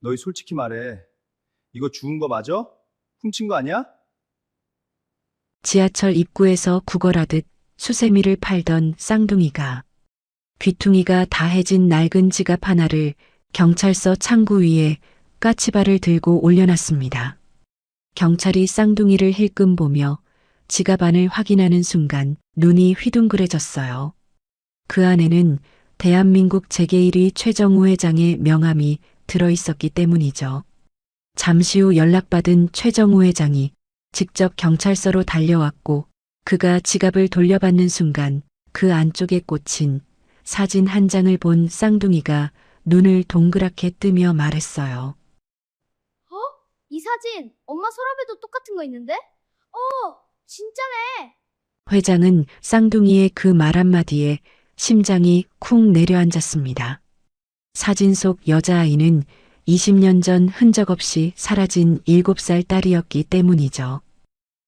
너희 솔직히 말해. 이거 주운 거 맞아? 훔친 거 아니야? 지하철 입구에서 구걸하듯 수세미를 팔던 쌍둥이가 귀퉁이가 다해진 낡은 지갑 하나를 경찰서 창구 위에 까치발을 들고 올려놨습니다. 경찰이 쌍둥이를 힐끔 보며 지갑 안을 확인하는 순간 눈이 휘둥그레졌어요. 그 안에는 대한민국 재계 1위 최정우 회장의 명함이 들어있었기 때문이죠. 잠시 후 연락받은 최정우 회장이 직접 경찰서로 달려왔고 그가 지갑을 돌려받는 순간 그 안쪽에 꽂힌 사진 한 장을 본 쌍둥이가 눈을 동그랗게 뜨며 말했어요. 어? 이 사진 엄마 서랍에도 똑같은 거 있는데? 진짜네. 회장은 쌍둥이의 그 말 한마디에 심장이 쿵 내려앉았습니다. 사진 속 여자아이는 20년 전 흔적 없이 사라진 7살 딸이었기 때문이죠.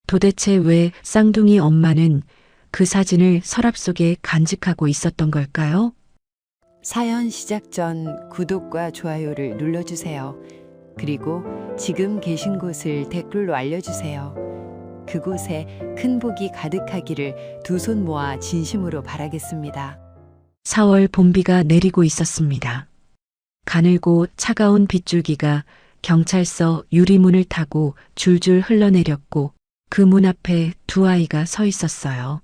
도대체 왜 쌍둥이 엄마는 그 사진을 서랍 속에 간직하고 있었던 걸까요? 사연 시작 전 구독과 좋아요를 눌러주세요. 그리고 지금 계신 곳을 댓글로 알려주세요. 그곳에 큰 복이 가득하기를 두 손 모아 진심으로 바라겠습니다. 4월 봄비가 내리고 있었습니다. 가늘고 차가운 빗줄기가 경찰서 유리문을 타고 줄줄 흘러내렸고 그 문 앞에 두 아이가 서 있었어요.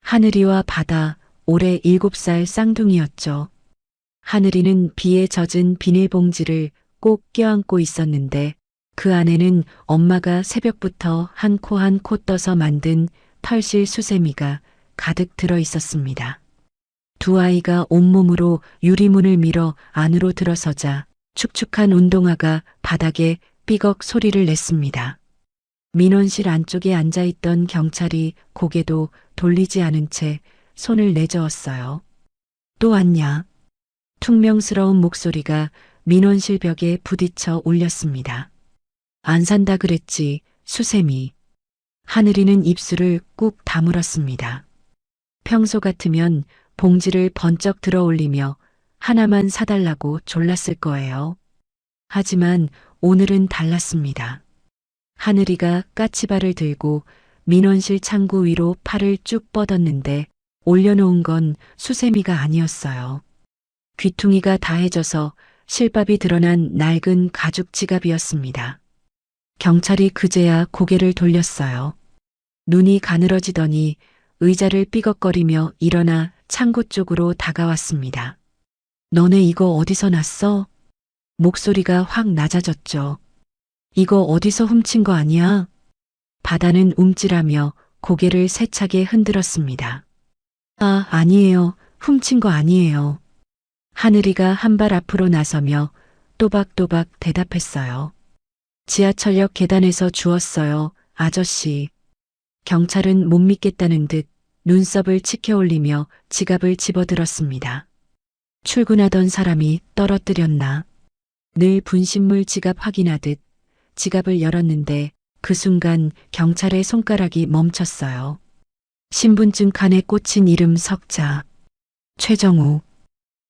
하늘이와 바다, 올해 7살 쌍둥이였죠. 하늘이는 비에 젖은 비닐봉지를 꼭 껴안고 있었는데 그 안에는 엄마가 새벽부터 한 코 한 코 떠서 만든 털실 수세미가 가득 들어 있었습니다. 두 아이가 온몸으로 유리문을 밀어 안으로 들어서자 축축한 운동화가 바닥에 삐걱 소리를 냈습니다. 민원실 안쪽에 앉아있던 경찰이 고개도 돌리지 않은 채 손을 내저었어요. 또 왔냐? 퉁명스러운 목소리가 민원실 벽에 부딪혀 울렸습니다. 안 산다 그랬지, 수세미. 하늘이는 입술을 꾹 다물었습니다. 평소 같으면 봉지를 번쩍 들어 올리며 하나만 사달라고 졸랐을 거예요. 하지만 오늘은 달랐습니다. 하늘이가 까치발을 들고 민원실 창구 위로 팔을 쭉 뻗었는데 올려놓은 건 수세미가 아니었어요. 귀퉁이가 다해져서 실밥이 드러난 낡은 가죽 지갑이었습니다. 경찰이 그제야 고개를 돌렸어요. 눈이 가늘어지더니 의자를 삐걱거리며 일어나 창구 쪽으로 다가왔습니다. 너네 이거 어디서 났어? 목소리가 확 낮아졌죠. 이거 어디서 훔친 거 아니야? 바다는 움찔하며 고개를 세차게 흔들었습니다. 아, 아니에요. 훔친 거 아니에요. 하늘이가 한 발 앞으로 나서며 또박또박 대답했어요. 지하철역 계단에서 주웠어요, 아저씨. 경찰은 못 믿겠다는 듯 눈썹을 치켜 올리며 지갑을 집어들었습니다. 출근하던 사람이 떨어뜨렸나? 늘 분신물 지갑 확인하듯 지갑을 열었는데 그 순간 경찰의 손가락이 멈췄어요. 신분증 칸에 꽂힌 이름 석자. 최정우.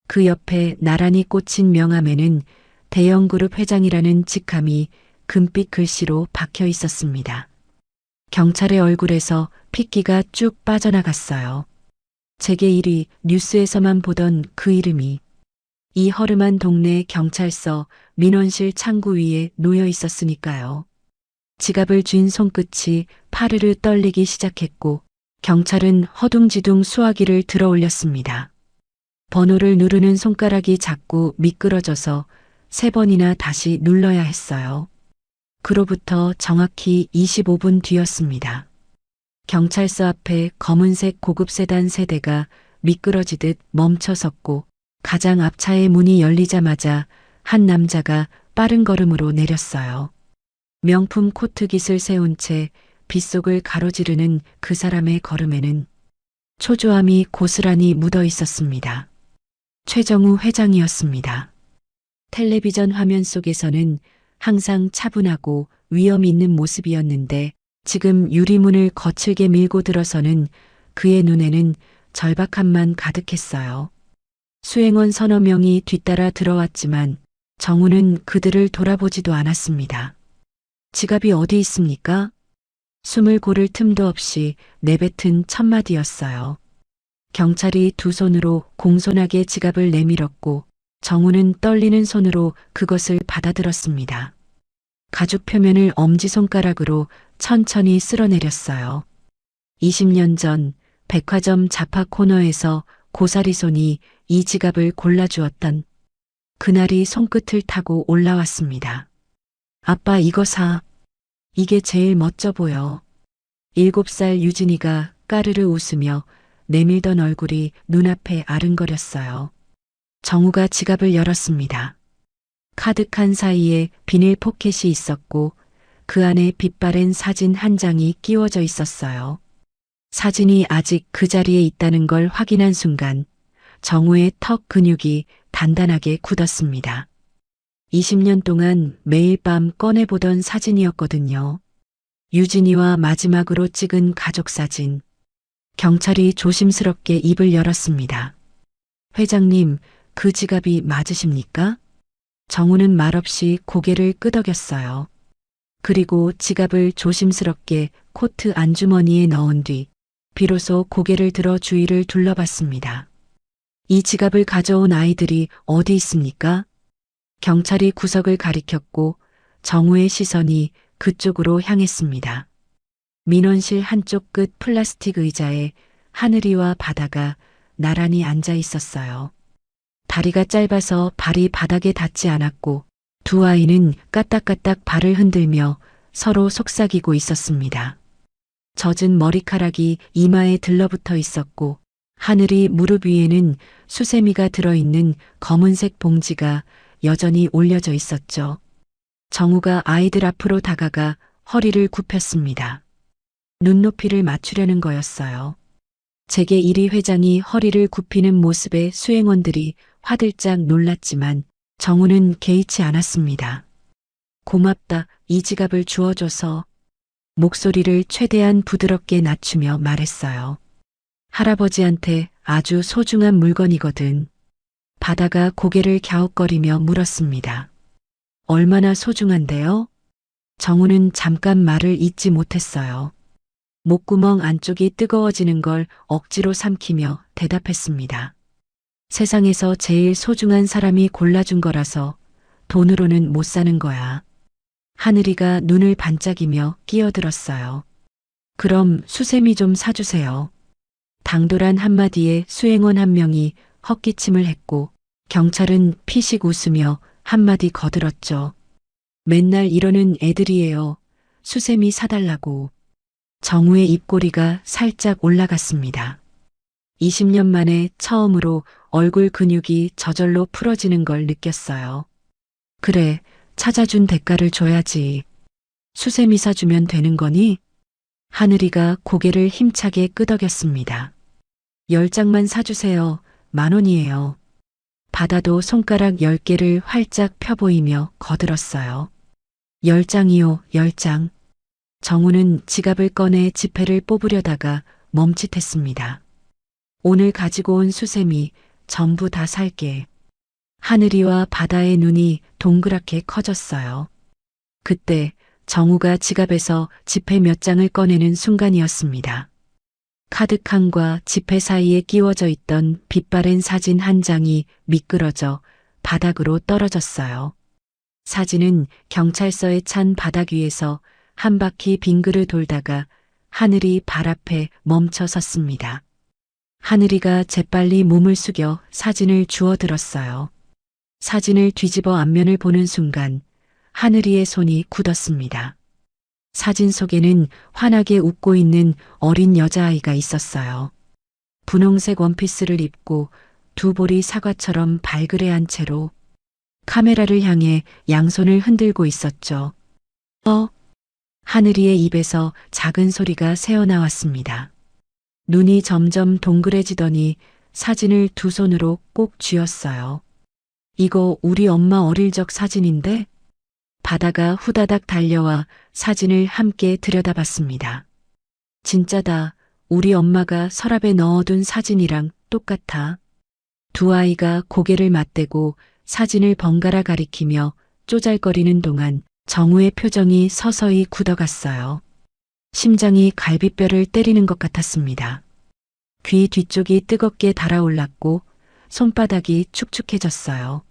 그 옆에 나란히 꽂힌 명함에는 대형그룹 회장이라는 직함이 금빛 글씨로 박혀 있었습니다. 경찰의 얼굴에서 핏기가 쭉 빠져나갔어요. 재계 1위 뉴스에서만 보던 그 이름이 이 허름한 동네 경찰서 민원실 창구 위에 놓여 있었으니까요. 지갑을 쥔 손끝이 파르르 떨리기 시작했고 경찰은 허둥지둥 수화기를 들어 올렸습니다. 번호를 누르는 손가락이 자꾸 미끄러져서 3번이나 다시 눌러야 했어요. 그로부터 정확히 25분 뒤였습니다. 경찰서 앞에 검은색 고급 세단 세대가 미끄러지듯 멈춰섰고 가장 앞차의 문이 열리자마자 한 남자가 빠른 걸음으로 내렸어요. 명품 코트 깃을 세운 채 빗속을 가로지르는 그 사람의 걸음에는 초조함이 고스란히 묻어 있었습니다. 최정우 회장이었습니다. 텔레비전 화면 속에서는 항상 차분하고 위험 있는 모습이었는데 지금 유리문을 거칠게 밀고 들어서는 그의 눈에는 절박함만 가득했어요. 수행원 서너 명이 뒤따라 들어왔지만 정우는 그들을 돌아보지도 않았습니다. 지갑이 어디 있습니까? 숨을 고를 틈도 없이 내뱉은 첫마디였어요. 경찰이 두 손으로 공손하게 지갑을 내밀었고 정우는 떨리는 손으로 그것을 받아들었습니다. 가죽 표면을 엄지손가락으로 천천히 쓸어내렸어요. 20년 전 백화점 자파 코너에서 고사리 손이 이 지갑을 골라주었던 그날이 손끝을 타고 올라왔습니다. 아빠 이거 사. 이게 제일 멋져 보여. 7살 유진이가 까르르 웃으며 내밀던 얼굴이 눈앞에 아른거렸어요. 정우가 지갑을 열었습니다. 카드칸 사이에 비닐 포켓이 있었고 그 안에 빛바랜 사진 한 장이 끼워져 있었어요. 사진이 아직 그 자리에 있다는 걸 확인한 순간 정우의 턱 근육이 단단하게 굳었습니다. 20년 동안 매일 밤 꺼내보던 사진이었거든요. 유진이와 마지막으로 찍은 가족사진. 경찰이 조심스럽게 입을 열었습니다. 회장님, 그 지갑이 맞으십니까? 정우는 말없이 고개를 끄덕였어요. 그리고 지갑을 조심스럽게 코트 안주머니에 넣은 뒤 비로소 고개를 들어 주위를 둘러봤습니다. 이 지갑을 가져온 아이들이 어디 있습니까? 경찰이 구석을 가리켰고 정우의 시선이 그쪽으로 향했습니다. 민원실 한쪽 끝 플라스틱 의자에 하늘이와 바다가 나란히 앉아 있었어요. 다리가 짧아서 발이 바닥에 닿지 않았고 두 아이는 까딱까딱 발을 흔들며 서로 속삭이고 있었습니다. 젖은 머리카락이 이마에 들러붙어 있었고 하늘이 무릎 위에는 수세미가 들어있는 검은색 봉지가 여전히 올려져 있었죠. 정우가 아이들 앞으로 다가가 허리를 굽혔습니다. 눈높이를 맞추려는 거였어요. 재계 1위 회장이 허리를 굽히는 모습에 수행원들이 화들짝 놀랐지만 정우는 개의치 않았습니다. 고맙다, 이 지갑을 주워줘서. 목소리를 최대한 부드럽게 낮추며 말했어요. 할아버지한테 아주 소중한 물건이거든. 바다가 고개를 갸웃거리며 물었습니다. 얼마나 소중한데요? 정우는 잠깐 말을 잇지 못했어요. 목구멍 안쪽이 뜨거워지는 걸 억지로 삼키며 대답했습니다. 세상에서 제일 소중한 사람이 골라준 거라서 돈으로는 못 사는 거야. 하늘이가 눈을 반짝이며 끼어들었어요. 그럼 수세미 좀 사주세요. 당돌한 한마디에 수행원 한 명이 헛기침을 했고 경찰은 피식 웃으며 한마디 거들었죠. 맨날 이러는 애들이에요. 수세미 사달라고. 정우의 입꼬리가 살짝 올라갔습니다. 20년 만에 처음으로 얼굴 근육이 저절로 풀어지는 걸 느꼈어요. 그래, 찾아준 대가를 줘야지. 수세미 사주면 되는 거니? 하늘이가 고개를 힘차게 끄덕였습니다. 10장만 사주세요. 10,000원이에요. 바다도 손가락 10개를 활짝 펴보이며 거들었어요. 10장이요, 10장. 정우는 지갑을 꺼내 지폐를 뽑으려다가 멈칫했습니다. 오늘 가지고 온 수세미 전부 다 살게. 하늘이와 바다의 눈이 동그랗게 커졌어요. 그때 정우가 지갑에서 지폐 몇 장을 꺼내는 순간이었습니다. 카드칸과 지폐 사이에 끼워져 있던 빛바랜 사진 한 장이 미끄러져 바닥으로 떨어졌어요. 사진은 경찰서에 찬 바닥 위에서 한 바퀴 빙그르 돌다가 하늘이 발 앞에 멈춰 섰습니다. 하늘이가 재빨리 몸을 숙여 사진을 주워들었어요. 사진을 뒤집어 앞면을 보는 순간 하늘이의 손이 굳었습니다. 사진 속에는 환하게 웃고 있는 어린 여자아이가 있었어요. 분홍색 원피스를 입고 두 볼이 사과처럼 발그레한 채로 카메라를 향해 양손을 흔들고 있었죠. 하늘이의 입에서 작은 소리가 새어나왔습니다. 눈이 점점 동그래지더니 사진을 두 손으로 꼭 쥐었어요. 이거 우리 엄마 어릴 적 사진인데? 바다가 후다닥 달려와 사진을 함께 들여다봤습니다. 진짜다. 우리 엄마가 서랍에 넣어둔 사진이랑 똑같아. 두 아이가 고개를 맞대고 사진을 번갈아 가리키며 쪼잘거리는 동안 정우의 표정이 서서히 굳어갔어요. 심장이 갈비뼈를 때리는 것 같았습니다. 귀 뒤쪽이 뜨겁게 달아올랐고 손바닥이 축축해졌어요.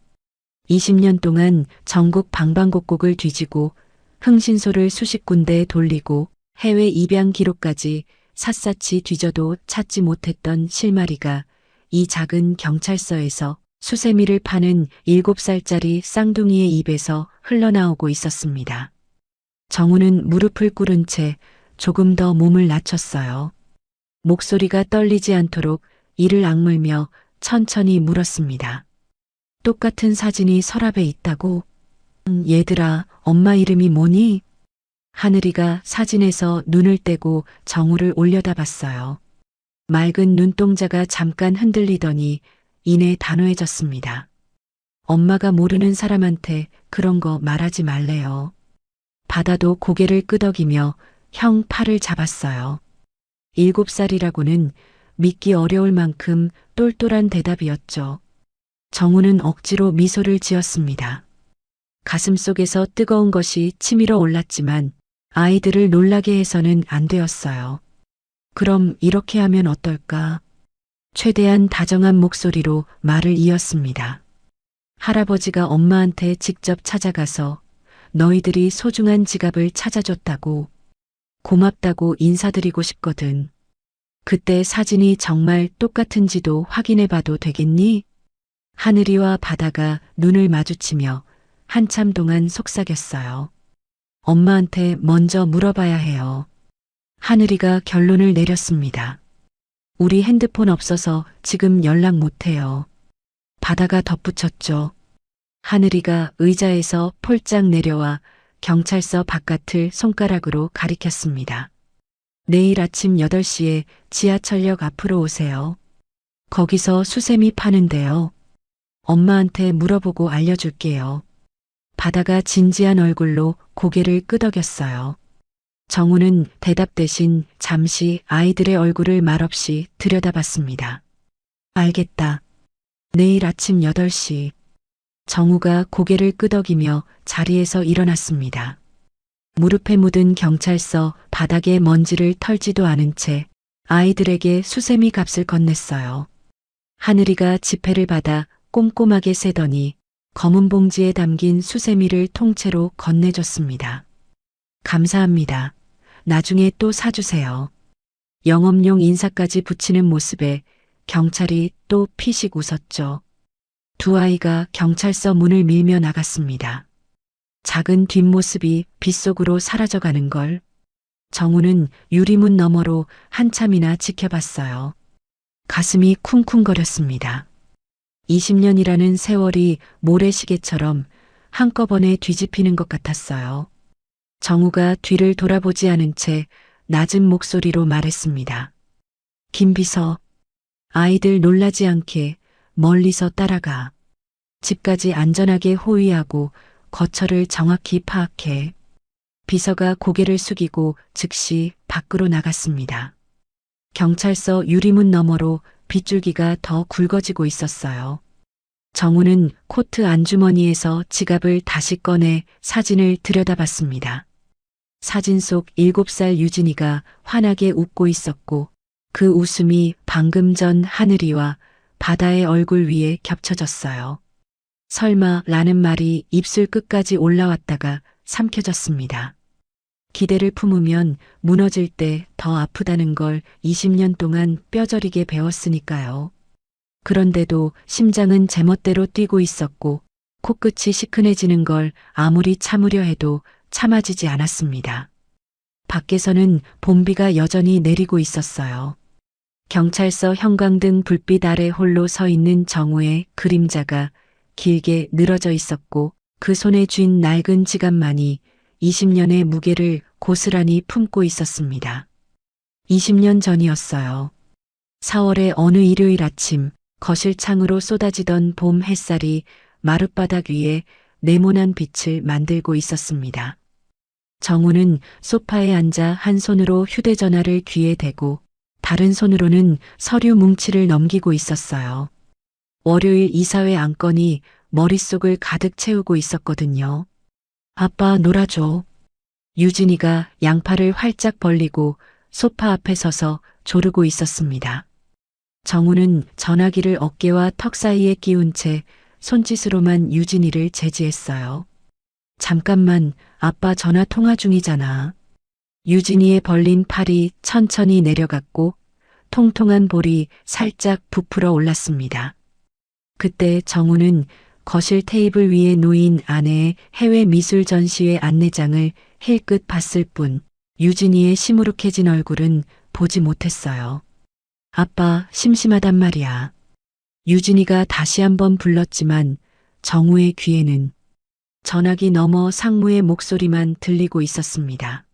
20년 동안 전국 방방곡곡을 뒤지고 흥신소를 수십 군데 돌리고 해외 입양 기록까지 샅샅이 뒤져도 찾지 못했던 실마리가 이 작은 경찰서에서 수세미를 파는 7살짜리 쌍둥이의 입에서 흘러나오고 있었습니다. 정우는 무릎을 꿇은 채 조금 더 몸을 낮췄어요. 목소리가 떨리지 않도록 이를 악물며 천천히 물었습니다. 똑같은 사진이 서랍에 있다고? 얘들아, 엄마 이름이 뭐니? 하늘이가 사진에서 눈을 떼고 정우를 올려다봤어요. 맑은 눈동자가 잠깐 흔들리더니 이내 단호해졌습니다. 엄마가 모르는 사람한테 그런 거 말하지 말래요. 바다도 고개를 끄덕이며 형 팔을 잡았어요. 7살이라고는 믿기 어려울 만큼 똘똘한 대답이었죠. 정우는 억지로 미소를 지었습니다. 가슴속에서 뜨거운 것이 치밀어 올랐지만 아이들을 놀라게 해서는 안 되었어요. 그럼 이렇게 하면 어떨까? 최대한 다정한 목소리로 말을 이었습니다. 할아버지가 엄마한테 직접 찾아가서 너희들이 소중한 지갑을 찾아줬다고, 고맙다고 인사드리고 싶거든. 그때 사진이 정말 똑같은지도 확인해 봐도 되겠니? 하늘이와 바다가 눈을 마주치며 한참 동안 속삭였어요. 엄마한테 먼저 물어봐야 해요. 하늘이가 결론을 내렸습니다. 우리 핸드폰 없어서 지금 연락 못해요. 바다가 덧붙였죠. 하늘이가 의자에서 폴짝 내려와 경찰서 바깥을 손가락으로 가리켰습니다. 내일 아침 8시에 지하철역 앞으로 오세요. 거기서 수세미 파는데요. 엄마한테 물어보고 알려줄게요. 바다가 진지한 얼굴로 고개를 끄덕였어요. 정우는 대답 대신 잠시 아이들의 얼굴을 말없이 들여다봤습니다. 알겠다. 내일 아침 8시. 정우가 고개를 끄덕이며 자리에서 일어났습니다. 무릎에 묻은 경찰서 바닥에 먼지를 털지도 않은 채 아이들에게 수세미 값을 건넸어요. 하늘이가 지폐를 받아 꼼꼼하게 세더니 검은 봉지에 담긴 수세미를 통째로 건네줬습니다. 감사합니다. 나중에 또 사주세요. 영업용 인사까지 붙이는 모습에 경찰이 또 피식 웃었죠. 두 아이가 경찰서 문을 밀며 나갔습니다. 작은 뒷모습이 빗속으로 사라져가는 걸 정우는 유리문 너머로 한참이나 지켜봤어요. 가슴이 쿵쿵거렸습니다. 20년이라는 세월이 모래시계처럼 한꺼번에 뒤집히는 것 같았어요. 정우가 뒤를 돌아보지 않은 채 낮은 목소리로 말했습니다. 김비서, 아이들 놀라지 않게 멀리서 따라가. 집까지 안전하게 호위하고 거처를 정확히 파악해. 비서가 고개를 숙이고 즉시 밖으로 나갔습니다. 경찰서 유리문 너머로 빗줄기가 더 굵어지고 있었어요. 정우는 코트 안주머니에서 지갑을 다시 꺼내 사진을 들여다봤습니다. 사진 속 7살 유진이가 환하게 웃고 있었고 그 웃음이 방금 전 하늘이와 바다의 얼굴 위에 겹쳐졌어요. 설마 라는 말이 입술 끝까지 올라왔다가 삼켜졌습니다. 기대를 품으면 무너질 때 더 아프다는 걸 20년 동안 뼈저리게 배웠으니까요. 그런데도 심장은 제멋대로 뛰고 있었고 코끝이 시큰해지는 걸 아무리 참으려 해도 참아지지 않았습니다. 밖에서는 봄비가 여전히 내리고 있었어요. 경찰서 형광등 불빛 아래 홀로 서 있는 정우의 그림자가 길게 늘어져 있었고 그 손에 쥔 낡은 지갑만이 20년의 무게를 고스란히 품고 있었습니다. 20년 전이었어요. 4월의 어느 일요일 아침 거실 창으로 쏟아지던 봄 햇살이 마룻바닥 위에 네모난 빛을 만들고 있었습니다. 정우는 소파에 앉아 한 손으로 휴대전화를 귀에 대고 다른 손으로는 서류 뭉치를 넘기고 있었어요. 월요일 이사회 안건이 머릿속을 가득 채우고 있었거든요. 아빠 놀아줘. 유진이가 양팔을 활짝 벌리고 소파 앞에 서서 조르고 있었습니다. 정우는 전화기를 어깨와 턱 사이에 끼운 채 손짓으로만 유진이를 제지했어요. 잠깐만, 아빠 전화 통화 중이잖아. 유진이의 벌린 팔이 천천히 내려갔고 통통한 볼이 살짝 부풀어 올랐습니다. 그때 정우는 거실 테이블 위에 놓인 아내의 해외 미술 전시회 안내장을 힐끗 봤을 뿐 유진이의 시무룩해진 얼굴은 보지 못했어요. 아빠, 심심하단 말이야. 유진이가 다시 한번 불렀지만 정우의 귀에는 전화기 너머 상무의 목소리만 들리고 있었습니다.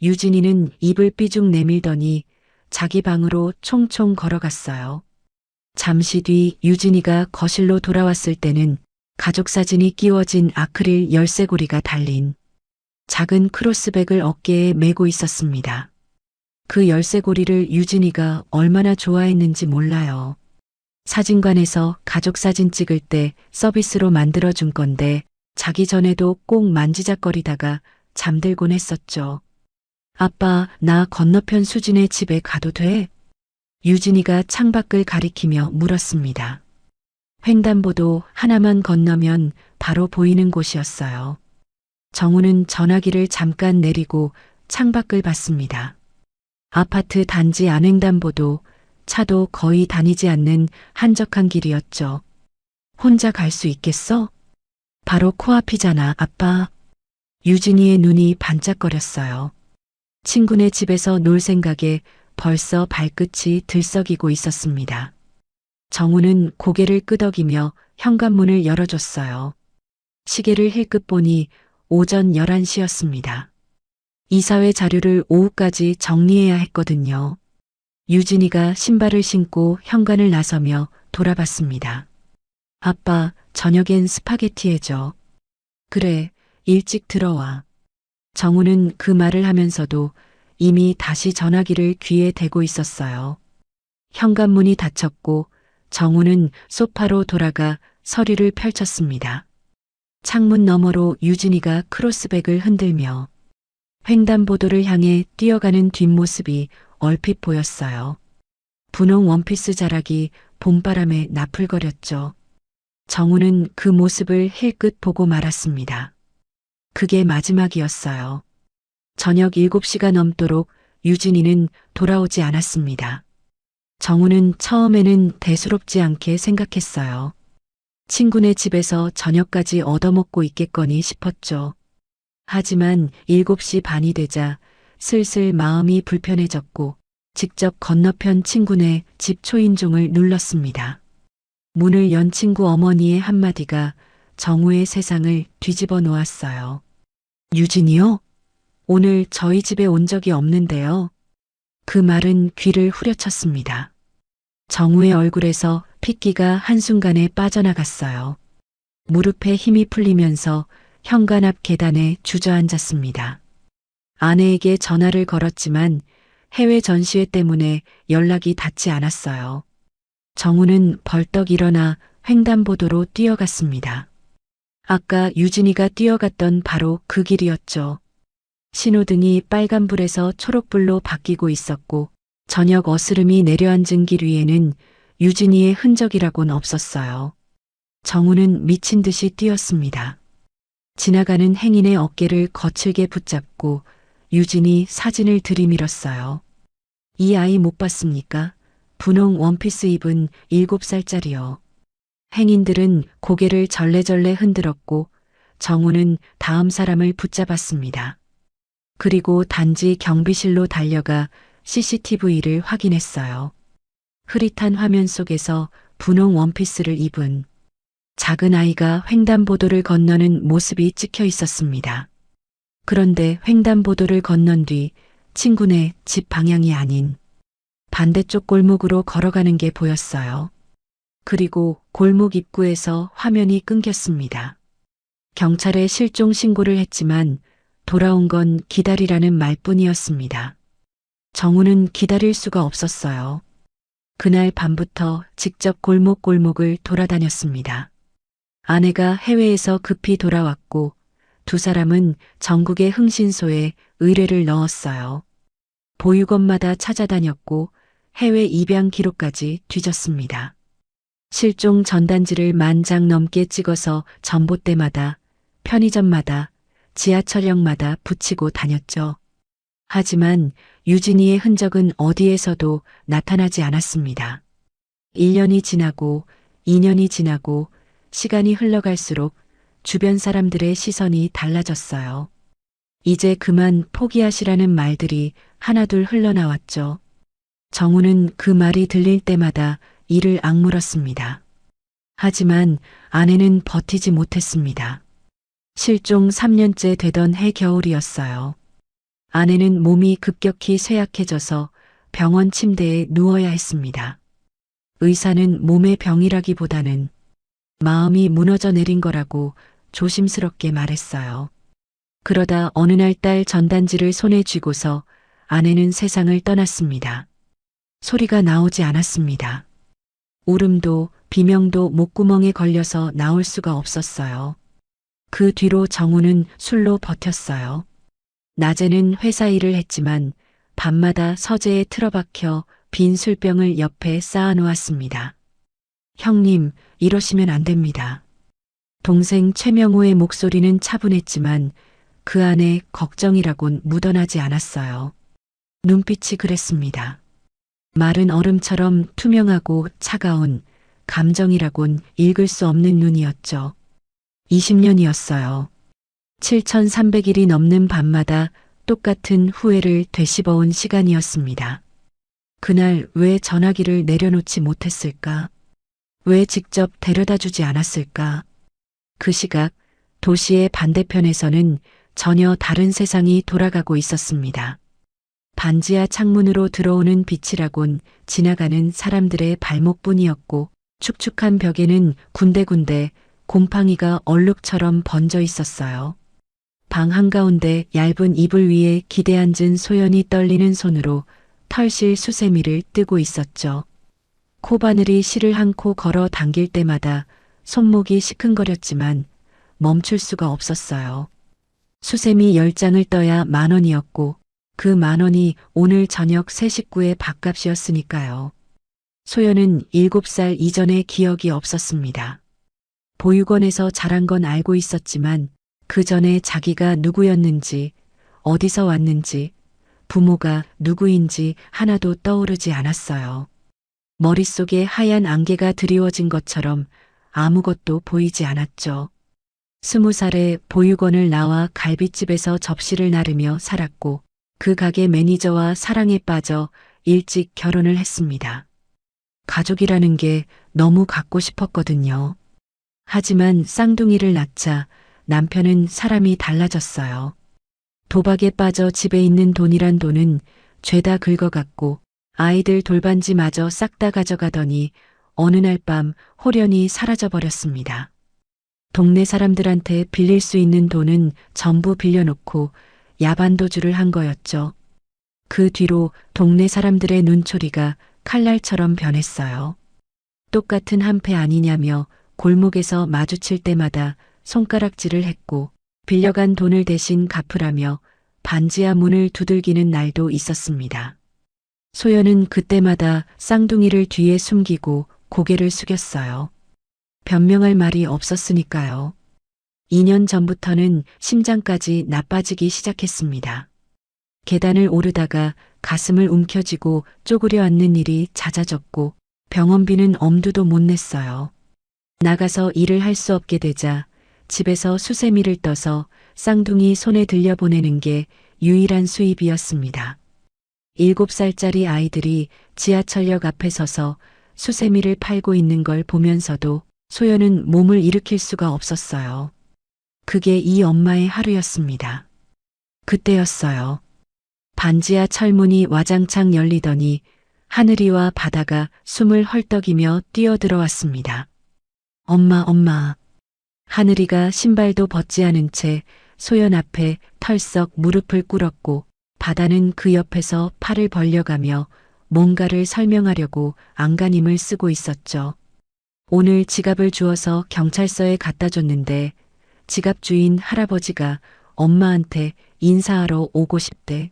유진이는 입을 삐죽 내밀더니 자기 방으로 총총 걸어갔어요. 잠시 뒤 유진이가 거실로 돌아왔을 때는 가족 사진이 끼워진 아크릴 열쇠고리가 달린 작은 크로스백을 어깨에 메고 있었습니다. 그 열쇠고리를 유진이가 얼마나 좋아했는지 몰라요. 사진관에서 가족 사진 찍을 때 서비스로 만들어준 건데 자기 전에도 꼭 만지작거리다가 잠들곤 했었죠. 아빠, 나 건너편 수진의 집에 가도 돼? 유진이가 창밖을 가리키며 물었습니다. 횡단보도 하나만 건너면 바로 보이는 곳이었어요. 정우는 전화기를 잠깐 내리고 창밖을 봤습니다. 아파트 단지 안횡단보도, 차도 거의 다니지 않는 한적한 길이었죠. 혼자 갈 수 있겠어? 바로 코앞이잖아, 아빠. 유진이의 눈이 반짝거렸어요. 친구네 집에서 놀 생각에 벌써 발끝이 들썩이고 있었습니다. 정우는 고개를 끄덕이며 현관문을 열어줬어요. 시계를 힐끗 보니 오전 11시였습니다. 이사회 자료를 오후까지 정리해야 했거든요. 유진이가 신발을 신고 현관을 나서며 돌아봤습니다. 아빠, 저녁엔 스파게티 해줘. 그래, 일찍 들어와. 정우는 그 말을 하면서도 이미 다시 전화기를 귀에 대고 있었어요. 현관문이 닫혔고 정우는 소파로 돌아가 서류를 펼쳤습니다. 창문 너머로 유진이가 크로스백을 흔들며 횡단보도를 향해 뛰어가는 뒷모습이 얼핏 보였어요. 분홍 원피스 자락이 봄바람에 나풀거렸죠. 정우는 그 모습을 힐끗 보고 말았습니다. 그게 마지막이었어요. 저녁 7시가 넘도록 유진이는 돌아오지 않았습니다. 정우는 처음에는 대수롭지 않게 생각했어요. 친구네 집에서 저녁까지 얻어먹고 있겠거니 싶었죠. 하지만 7시 반이 되자 슬슬 마음이 불편해졌고 직접 건너편 친구네 집 초인종을 눌렀습니다. 문을 연 친구 어머니의 한마디가 정우의 세상을 뒤집어 놓았어요. 유진이요? 오늘 저희 집에 온 적이 없는데요. 그 말은 귀를 후려쳤습니다. 정우의 얼굴에서 핏기가 한순간에 빠져나갔어요. 무릎에 힘이 풀리면서 현관 앞 계단에 주저앉았습니다. 아내에게 전화를 걸었지만 해외 전시회 때문에 연락이 닿지 않았어요. 정우는 벌떡 일어나 횡단보도로 뛰어갔습니다. 아까 유진이가 뛰어갔던 바로 그 길이었죠. 신호등이 빨간불에서 초록불로 바뀌고 있었고 저녁 어스름이 내려앉은 길 위에는 유진이의 흔적이라곤 없었어요. 정우는 미친 듯이 뛰었습니다. 지나가는 행인의 어깨를 거칠게 붙잡고 유진이 사진을 들이밀었어요. 이 아이 못 봤습니까? 분홍 원피스 입은 7살짜리요. 행인들은 고개를 절레절레 흔들었고 정우는 다음 사람을 붙잡았습니다. 그리고 단지 경비실로 달려가 CCTV를 확인했어요. 흐릿한 화면 속에서 분홍 원피스를 입은 작은 아이가 횡단보도를 건너는 모습이 찍혀 있었습니다. 그런데 횡단보도를 건넌 뒤 친구네 집 방향이 아닌 반대쪽 골목으로 걸어가는 게 보였어요. 그리고 골목 입구에서 화면이 끊겼습니다. 경찰에 실종 신고를 했지만 돌아온 건 기다리라는 말뿐이었습니다. 정우는 기다릴 수가 없었어요. 그날 밤부터 직접 골목골목을 돌아다녔습니다. 아내가 해외에서 급히 돌아왔고 두 사람은 전국의 흥신소에 의뢰를 넣었어요. 보육원마다 찾아다녔고 해외 입양 기록까지 뒤졌습니다. 실종 전단지를 10,000장 넘게 찍어서 전봇대마다, 편의점마다, 지하철역마다 붙이고 다녔죠. 하지만 유진이의 흔적은 어디에서도 나타나지 않았습니다. 1년이 지나고 2년이 지나고 시간이 흘러갈수록 주변 사람들의 시선이 달라졌어요. 이제 그만 포기하시라는 말들이 하나둘 흘러나왔죠. 정우는 그 말이 들릴 때마다 이를 악물었습니다. 하지만 아내는 버티지 못했습니다. 실종 3년째 되던 해 겨울이었어요. 아내는 몸이 급격히 쇠약해져서 병원 침대에 누워야 했습니다. 의사는 몸의 병이라기보다는 마음이 무너져 내린 거라고 조심스럽게 말했어요. 그러다 어느 날 딸 전단지를 손에 쥐고서 아내는 세상을 떠났습니다. 소리가 나오지 않았습니다. 울음도 비명도 목구멍에 걸려서 나올 수가 없었어요. 그 뒤로 정우는 술로 버텼어요. 낮에는 회사 일을 했지만 밤마다 서재에 틀어박혀 빈 술병을 옆에 쌓아놓았습니다. 형님, 이러시면 안 됩니다. 동생 최명호의 목소리는 차분했지만 그 안에 걱정이라곤 묻어나지 않았어요. 눈빛이 그랬습니다. 마른 얼음처럼 투명하고 차가운 감정이라곤 읽을 수 없는 눈이었죠. 20년이었어요. 7,300일이 넘는 밤마다 똑같은 후회를 되씹어온 시간이었습니다. 그날 왜 전화기를 내려놓지 못했을까? 왜 직접 데려다 주지 않았을까? 그 시각 도시의 반대편에서는 전혀 다른 세상이 돌아가고 있었습니다. 반지하 창문으로 들어오는 빛이라곤 지나가는 사람들의 발목뿐이었고 축축한 벽에는 군데군데 곰팡이가 얼룩처럼 번져 있었어요. 방 한가운데 얇은 이불 위에 기대앉은 소연이 떨리는 손으로 털실 수세미를 뜨고 있었죠. 코바늘이 실을 한 코 걸어 당길 때마다 손목이 시큰거렸지만 멈출 수가 없었어요. 수세미 10장을 떠야 10,000원이었고 그 10,000원이 오늘 저녁 새 식구의 밥값이었으니까요. 소연은 7살 이전의 기억이 없었습니다. 보육원에서 자란 건 알고 있었지만 그 전에 자기가 누구였는지, 어디서 왔는지, 부모가 누구인지 하나도 떠오르지 않았어요. 머릿속에 하얀 안개가 드리워진 것처럼 아무것도 보이지 않았죠. 20살에 보육원을 나와 갈빗집에서 접시를 나르며 살았고 그 가게 매니저와 사랑에 빠져 일찍 결혼을 했습니다. 가족이라는 게 너무 갖고 싶었거든요. 하지만 쌍둥이를 낳자 남편은 사람이 달라졌어요. 도박에 빠져 집에 있는 돈이란 돈은 죄다 긁어갔고 아이들 돌반지마저 싹 다 가져가더니 어느 날 밤 홀연히 사라져버렸습니다. 동네 사람들한테 빌릴 수 있는 돈은 전부 빌려놓고 야반도주를 한 거였죠. 그 뒤로 동네 사람들의 눈초리가 칼날처럼 변했어요. 똑같은 한패 아니냐며 골목에서 마주칠 때마다 손가락질을 했고 빌려간 돈을 대신 갚으라며 반지하 문을 두들기는 날도 있었습니다. 소연은 그때마다 쌍둥이를 뒤에 숨기고 고개를 숙였어요. 변명할 말이 없었으니까요. 2년 전부터는 심장까지 나빠지기 시작했습니다. 계단을 오르다가 가슴을 움켜쥐고 쪼그려 앉는 일이 잦아졌고 병원비는 엄두도 못 냈어요. 나가서 일을 할 수 없게 되자 집에서 수세미를 떠서 쌍둥이 손에 들려보내는 게 유일한 수입이었습니다. 7살짜리 아이들이 지하철역 앞에 서서 수세미를 팔고 있는 걸 보면서도 소연은 몸을 일으킬 수가 없었어요. 그게 이 엄마의 하루였습니다. 그때였어요. 반지하 철문이 와장창 열리더니 하늘이와 바다가 숨을 헐떡이며 뛰어들어왔습니다. 엄마, 엄마. 하늘이가 신발도 벗지 않은 채 소연 앞에 털썩 무릎을 꿇었고 바다는 그 옆에서 팔을 벌려가며 뭔가를 설명하려고 안간힘을 쓰고 있었죠. 오늘 지갑을 주워서 경찰서에 갖다 줬는데 지갑 주인 할아버지가 엄마한테 인사하러 오고 싶대.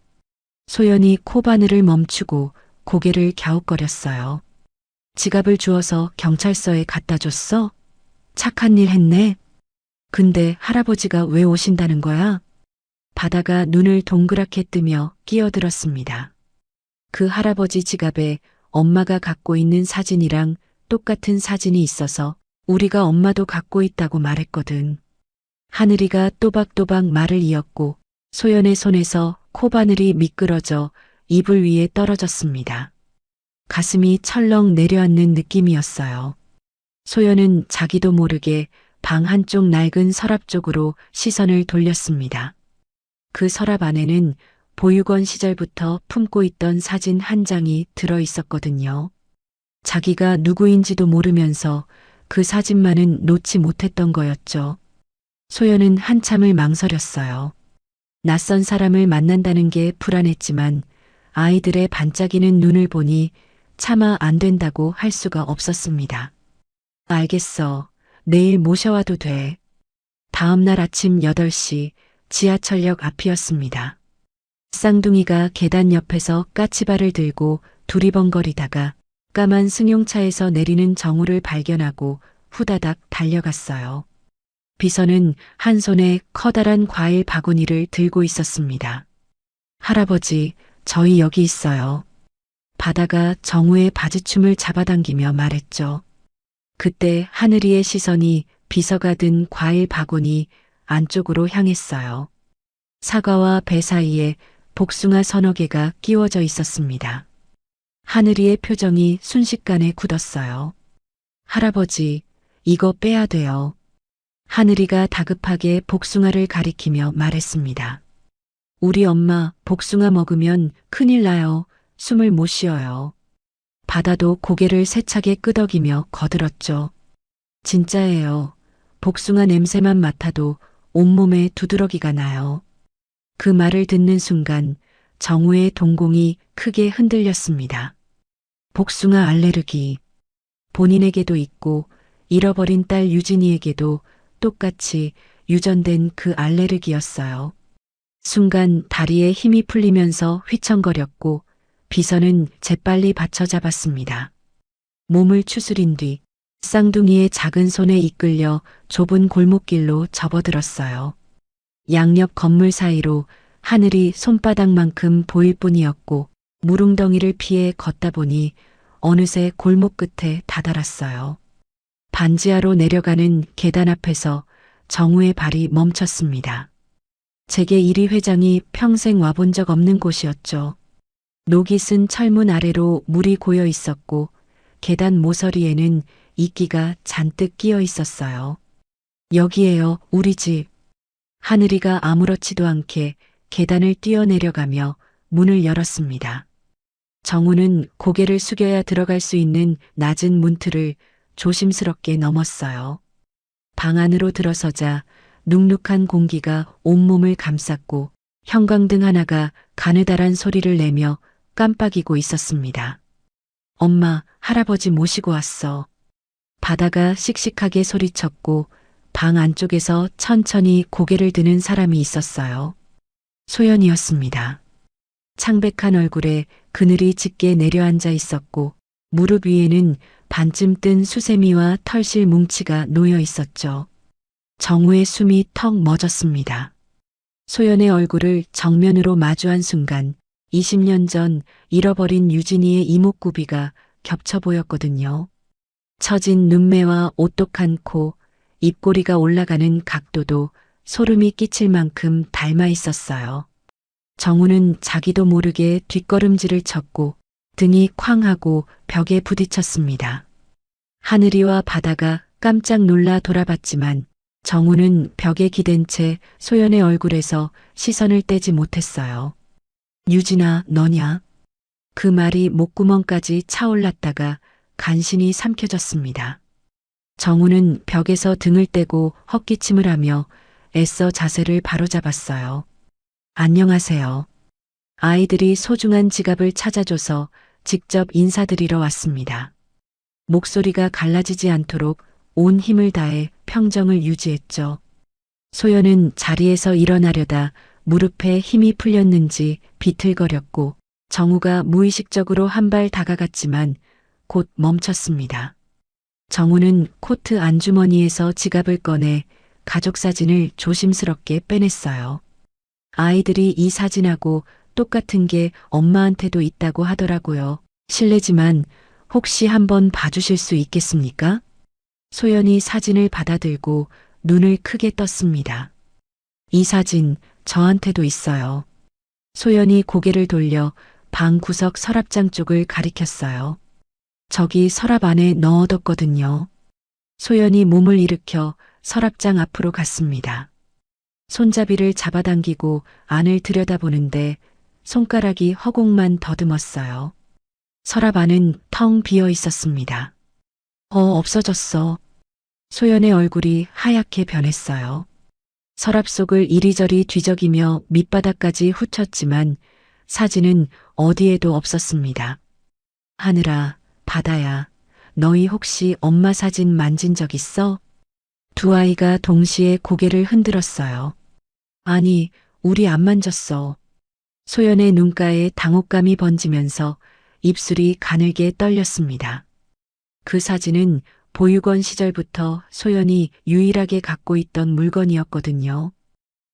소연이 코바늘을 멈추고 고개를 갸웃거렸어요. 지갑을 주워서 경찰서에 갖다 줬어? 착한 일 했네. 근데 할아버지가 왜 오신다는 거야? 바다가 눈을 동그랗게 뜨며 끼어들었습니다. 그 할아버지 지갑에 엄마가 갖고 있는 사진이랑 똑같은 사진이 있어서 우리가 엄마도 갖고 있다고 말했거든. 하늘이가 또박또박 말을 이었고 소연의 손에서 코바늘이 미끄러져 이불 위에 떨어졌습니다. 가슴이 철렁 내려앉는 느낌이었어요. 소연은 자기도 모르게 방 한쪽 낡은 서랍 쪽으로 시선을 돌렸습니다. 그 서랍 안에는 보육원 시절부터 품고 있던 사진 한 장이 들어 있었거든요. 자기가 누구인지도 모르면서 그 사진만은 놓지 못했던 거였죠. 소연은 한참을 망설였어요. 낯선 사람을 만난다는 게 불안했지만 아이들의 반짝이는 눈을 보니 차마 안 된다고 할 수가 없었습니다. 알겠어. 내일 모셔와도 돼. 다음 날 아침 8시 지하철역 앞이었습니다. 쌍둥이가 계단 옆에서 까치발을 들고 두리번거리다가 까만 승용차에서 내리는 정우를 발견하고 후다닥 달려갔어요. 비서는 한 손에 커다란 과일 바구니를 들고 있었습니다. 할아버지, 저희 여기 있어요. 바다가 정우의 바지춤을 잡아당기며 말했죠. 그때 하늘이의 시선이 비서가 든 과일 바구니 안쪽으로 향했어요. 사과와 배 사이에 복숭아 서너 개가 끼워져 있었습니다. 하늘이의 표정이 순식간에 굳었어요. 할아버지, 이거 빼야 돼요. 하늘이가 다급하게 복숭아를 가리키며 말했습니다. 우리 엄마 복숭아 먹으면 큰일 나요. 숨을 못 쉬어요. 바다도 고개를 세차게 끄덕이며 거들었죠. 진짜예요. 복숭아 냄새만 맡아도 온몸에 두드러기가 나요. 그 말을 듣는 순간 정우의 동공이 크게 흔들렸습니다. 복숭아 알레르기. 본인에게도 있고 잃어버린 딸 유진이에게도 똑같이 유전된 그 알레르기였어요. 순간 다리에 힘이 풀리면서 휘청거렸고 비서는 재빨리 받쳐 잡았습니다. 몸을 추스린 뒤 쌍둥이의 작은 손에 이끌려 좁은 골목길로 접어들었어요. 양옆 건물 사이로 하늘이 손바닥만큼 보일 뿐이었고 무릉덩이를 피해 걷다 보니 어느새 골목 끝에 다다랐어요. 반지하로 내려가는 계단 앞에서 정우의 발이 멈췄습니다. 제게 1위 회장이 평생 와본 적 없는 곳이었죠. 녹이 쓴 철문 아래로 물이 고여 있었고 계단 모서리에는 이끼가 잔뜩 끼어 있었어요. 여기에요, 우리 집. 하늘이가 아무렇지도 않게 계단을 뛰어내려가며 문을 열었습니다. 정우는 고개를 숙여야 들어갈 수 있는 낮은 문틀을 조심스럽게 넘었어요. 방 안으로 들어서자 눅눅한 공기가 온몸을 감쌌고 형광등 하나가 가느다란 소리를 내며 깜빡이고 있었습니다. 엄마, 할아버지 모시고 왔어. 바다가 씩씩하게 소리쳤고 방 안쪽에서 천천히 고개를 드는 사람이 있었어요. 소연이었습니다. 창백한 얼굴에 그늘이 짙게 내려앉아 있었고 무릎 위에는 반쯤 뜬 수세미와 털실 뭉치가 놓여 있었죠. 정우의 숨이 턱 멎었습니다. 소연의 얼굴을 정면으로 마주한 순간 20년 전 잃어버린 유진이의 이목구비가 겹쳐 보였거든요. 처진 눈매와 오똑한 코, 입꼬리가 올라가는 각도도 소름이 끼칠 만큼 닮아 있었어요. 정우는 자기도 모르게 뒷걸음질을 쳤고 등이 쾅 하고 벽에 부딪혔습니다. 하늘이와 바다가 깜짝 놀라 돌아봤지만 정우는 벽에 기댄 채 소연의 얼굴에서 시선을 떼지 못했어요. 유진아, 너냐? 그 말이 목구멍까지 차올랐다가 간신히 삼켜졌습니다. 정우는 벽에서 등을 떼고 헛기침을 하며 애써 자세를 바로잡았어요. 안녕하세요. 아이들이 소중한 지갑을 찾아줘서 직접 인사드리러 왔습니다. 목소리가 갈라지지 않도록 온 힘을 다해 평정을 유지했죠. 소연은 자리에서 일어나려다 무릎에 힘이 풀렸는지 비틀거렸고 정우가 무의식적으로 한 발 다가갔지만 곧 멈췄습니다. 정우는 코트 안주머니에서 지갑을 꺼내 가족 사진을 조심스럽게 빼냈어요. 아이들이 이 사진하고 똑같은 게 엄마한테도 있다고 하더라고요. 실례지만 혹시 한번 봐주실 수 있겠습니까? 소연이 사진을 받아들고 눈을 크게 떴습니다. 이 사진 저한테도 있어요. 소연이 고개를 돌려 방 구석 서랍장 쪽을 가리켰어요. 저기 서랍 안에 넣어뒀거든요. 소연이 몸을 일으켜 서랍장 앞으로 갔습니다. 손잡이를 잡아당기고 안을 들여다보는데 손가락이 허공만 더듬었어요. 서랍 안은 텅 비어 있었습니다. 없어졌어. 소연의 얼굴이 하얗게 변했어요. 서랍 속을 이리저리 뒤적이며 밑바닥까지 훑었지만 사진은 어디에도 없었습니다. 하늘아, 바다야, 너희 혹시 엄마 사진 만진 적 있어? 두 아이가 동시에 고개를 흔들었어요. 아니, 우리 안 만졌어. 소연의 눈가에 당혹감이 번지면서 입술이 가늘게 떨렸습니다. 그 사진은 보육원 시절부터 소연이 유일하게 갖고 있던 물건이었거든요.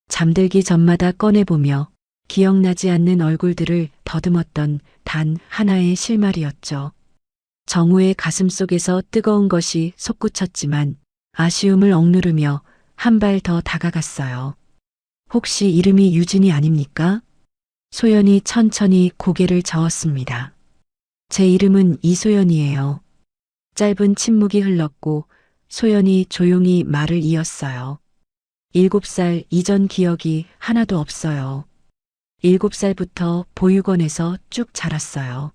잠들기 전마다 꺼내보며 기억나지 않는 얼굴들을 더듬었던 단 하나의 실마리였죠. 정우의 가슴 속에서 뜨거운 것이 솟구쳤지만 아쉬움을 억누르며 한 발 더 다가갔어요. 혹시 이름이 유진이 아닙니까? 소연이 천천히 고개를 저었습니다. 제 이름은 이소연이에요. 짧은 침묵이 흘렀고 소연이 조용히 말을 이었어요. 7살 이전 기억이 하나도 없어요. 7살부터 보육원에서 쭉 자랐어요.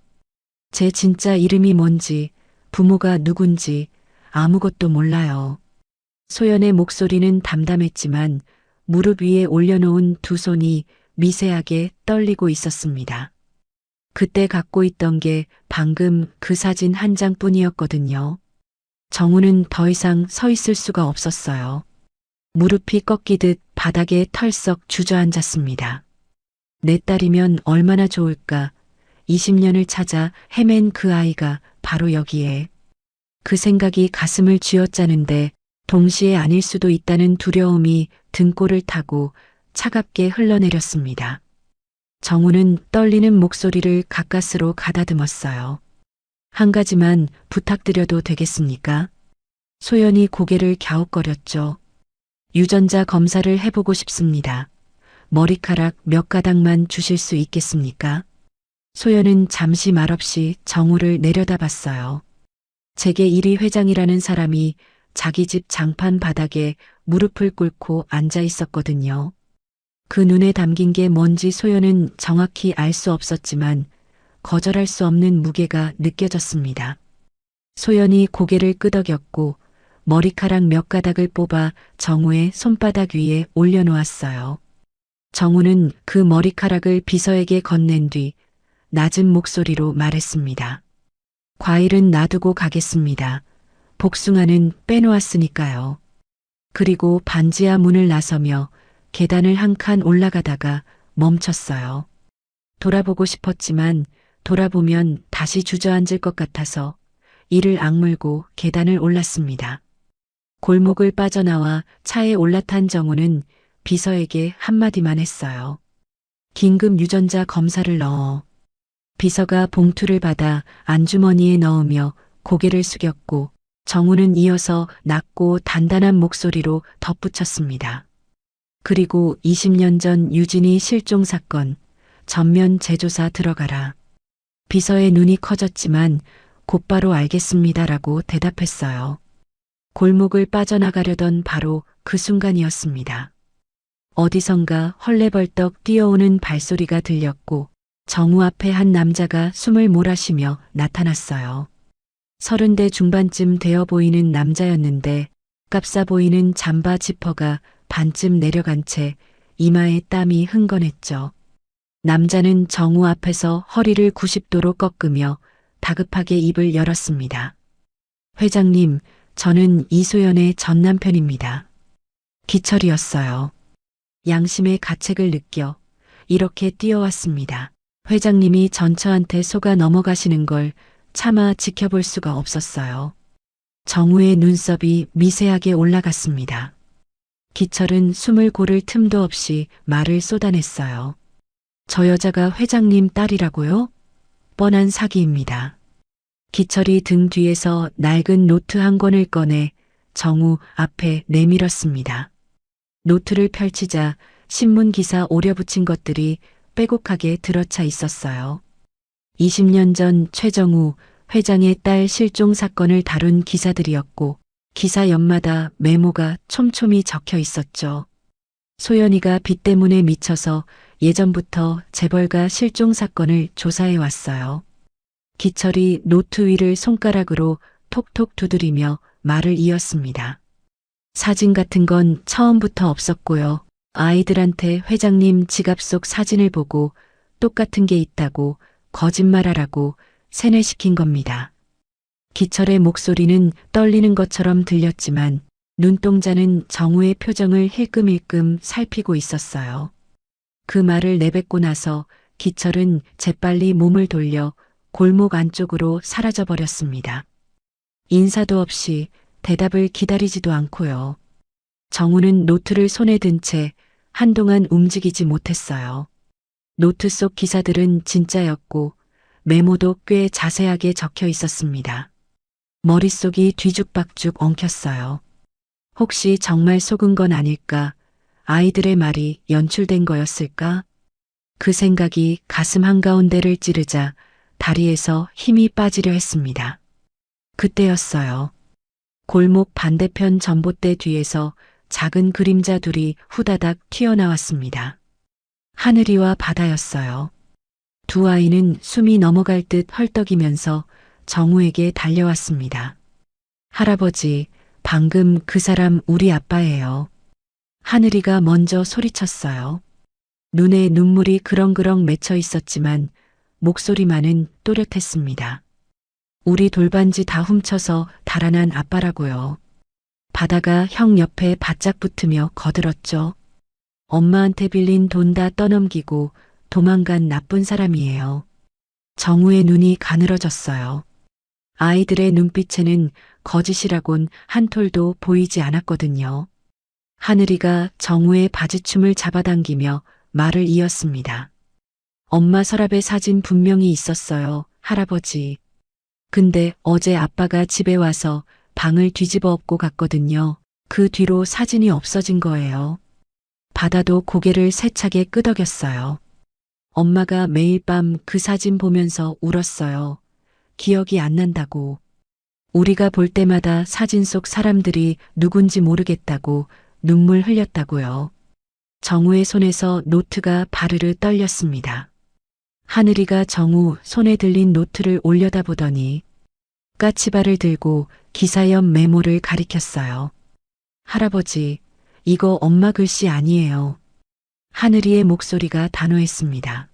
제 진짜 이름이 뭔지, 부모가 누군지 아무것도 몰라요. 소연의 목소리는 담담했지만 무릎 위에 올려놓은 두 손이 미세하게 떨리고 있었습니다. 그때 갖고 있던 게 방금 그 사진 한 장뿐이었거든요. 정우는 더 이상 서 있을 수가 없었어요. 무릎이 꺾이듯 바닥에 털썩 주저앉았습니다. 내 딸이면 얼마나 좋을까. 20년을 찾아 헤맨 그 아이가 바로 여기에. 그 생각이 가슴을 쥐어짜는데 동시에 아닐 수도 있다는 두려움이 등골을 타고 차갑게 흘러내렸습니다. 정우는 떨리는 목소리를 가까스로 가다듬었어요. 한 가지만 부탁드려도 되겠습니까? 소연이 고개를 갸웃거렸죠. 유전자 검사를 해보고 싶습니다. 머리카락 몇 가닥만 주실 수 있겠습니까? 소연은 잠시 말없이 정우를 내려다봤어요. 재계 1위 회장이라는 사람이 자기 집 장판 바닥에 무릎을 꿇고 앉아 있었거든요. 그 눈에 담긴 게 뭔지 소연은 정확히 알 수 없었지만 거절할 수 없는 무게가 느껴졌습니다. 소연이 고개를 끄덕였고 머리카락 몇 가닥을 뽑아 정우의 손바닥 위에 올려놓았어요. 정우는 그 머리카락을 비서에게 건넨 뒤 낮은 목소리로 말했습니다. 과일은 놔두고 가겠습니다. 복숭아는 빼놓았으니까요. 그리고 반지하 문을 나서며 계단을 한 칸 올라가다가 멈췄어요. 돌아보고 싶었지만 돌아보면 다시 주저앉을 것 같아서 이를 악물고 계단을 올랐습니다. 골목을 빠져나와 차에 올라탄 정우는 비서에게 한마디만 했어요. 긴급 유전자 검사를 넣어. 비서가 봉투를 받아 안주머니에 넣으며 고개를 숙였고 정우는 이어서 낮고 단단한 목소리로 덧붙였습니다. 그리고 20년 전 유진이 실종 사건 전면 재조사 들어가라. 비서의 눈이 커졌지만 곧바로 알겠습니다라고 대답했어요. 골목을 빠져나가려던 바로 그 순간이었습니다. 어디선가 헐레벌떡 뛰어오는 발소리가 들렸고 정우 앞에 한 남자가 숨을 몰아쉬며 나타났어요. 30대 중반쯤 되어 보이는 남자였는데 값싸 보이는 잠바 지퍼가 반쯤 내려간 채 이마에 땀이 흥건했죠. 남자는 정우 앞에서 허리를 90도로 꺾으며 다급하게 입을 열었습니다. 회장님, 저는 이소연의 전 남편입니다. 기철이었어요. 양심의 가책을 느껴 이렇게 뛰어왔습니다. 회장님이 전처한테 속아 넘어가시는 걸 차마 지켜볼 수가 없었어요. 정우의 눈썹이 미세하게 올라갔습니다. 기철은 숨을 고를 틈도 없이 말을 쏟아냈어요. 저 여자가 회장님 딸이라고요? 뻔한 사기입니다. 기철이 등 뒤에서 낡은 노트 한 권을 꺼내 정우 앞에 내밀었습니다. 노트를 펼치자 신문 기사 오려붙인 것들이 빼곡하게 들어차 있었어요. 20년 전 최정우 회장의 딸 실종 사건을 다룬 기사들이었고 기사 옆마다 메모가 촘촘히 적혀 있었죠. 소연이가 빚 때문에 미쳐서 예전부터 재벌가 실종 사건을 조사해 왔어요. 기철이 노트 위를 손가락으로 톡톡 두드리며 말을 이었습니다. 사진 같은 건 처음부터 없었고요. 아이들한테 회장님 지갑 속 사진을 보고 똑같은 게 있다고 거짓말하라고 세뇌시킨 겁니다. 기철의 목소리는 떨리는 것처럼 들렸지만 눈동자는 정우의 표정을 힐끔힐끔 살피고 있었어요. 그 말을 내뱉고 나서 기철은 재빨리 몸을 돌려 골목 안쪽으로 사라져 버렸습니다. 인사도 없이 대답을 기다리지도 않고요. 정우는 노트를 손에 든 채 한동안 움직이지 못했어요. 노트 속 기사들은 진짜였고 메모도 꽤 자세하게 적혀 있었습니다. 머릿속이 뒤죽박죽 엉켰어요. 혹시 정말 속은 건 아닐까? 아이들의 말이 연출된 거였을까? 그 생각이 가슴 한가운데를 찌르자 다리에서 힘이 빠지려 했습니다. 그때였어요. 골목 반대편 전봇대 뒤에서 작은 그림자 둘이 후다닥 튀어나왔습니다. 하늘이와 바다였어요. 두 아이는 숨이 넘어갈 듯 헐떡이면서 정우에게 달려왔습니다. 할아버지, 방금 그 사람 우리 아빠예요. 하늘이가 먼저 소리쳤어요. 눈에 눈물이 그렁그렁 맺혀 있었지만 목소리만은 또렷했습니다. 우리 돌반지 다 훔쳐서 달아난 아빠라고요. 바다가 형 옆에 바짝 붙으며 거들었죠. 엄마한테 빌린 돈 다 떠넘기고 도망간 나쁜 사람이에요. 정우의 눈이 가늘어졌어요. 아이들의 눈빛에는 거짓이라곤 한 톨도 보이지 않았거든요. 하늘이가 정우의 바지춤을 잡아당기며 말을 이었습니다. 엄마 서랍에 사진 분명히 있었어요, 할아버지. 근데 어제 아빠가 집에 와서 방을 뒤집어 엎고 갔거든요. 그 뒤로 사진이 없어진 거예요. 바다도 고개를 세차게 끄덕였어요. 엄마가 매일 밤 그 사진 보면서 울었어요. 기억이 안 난다고. 우리가 볼 때마다 사진 속 사람들이 누군지 모르겠다고 눈물 흘렸다고요. 정우의 손에서 노트가 바르르 떨렸습니다. 하늘이가 정우 손에 들린 노트를 올려다보더니 까치발을 들고 기사 옆 메모를 가리켰어요. 할아버지, 이거 엄마 글씨 아니에요. 하늘이의 목소리가 단호했습니다.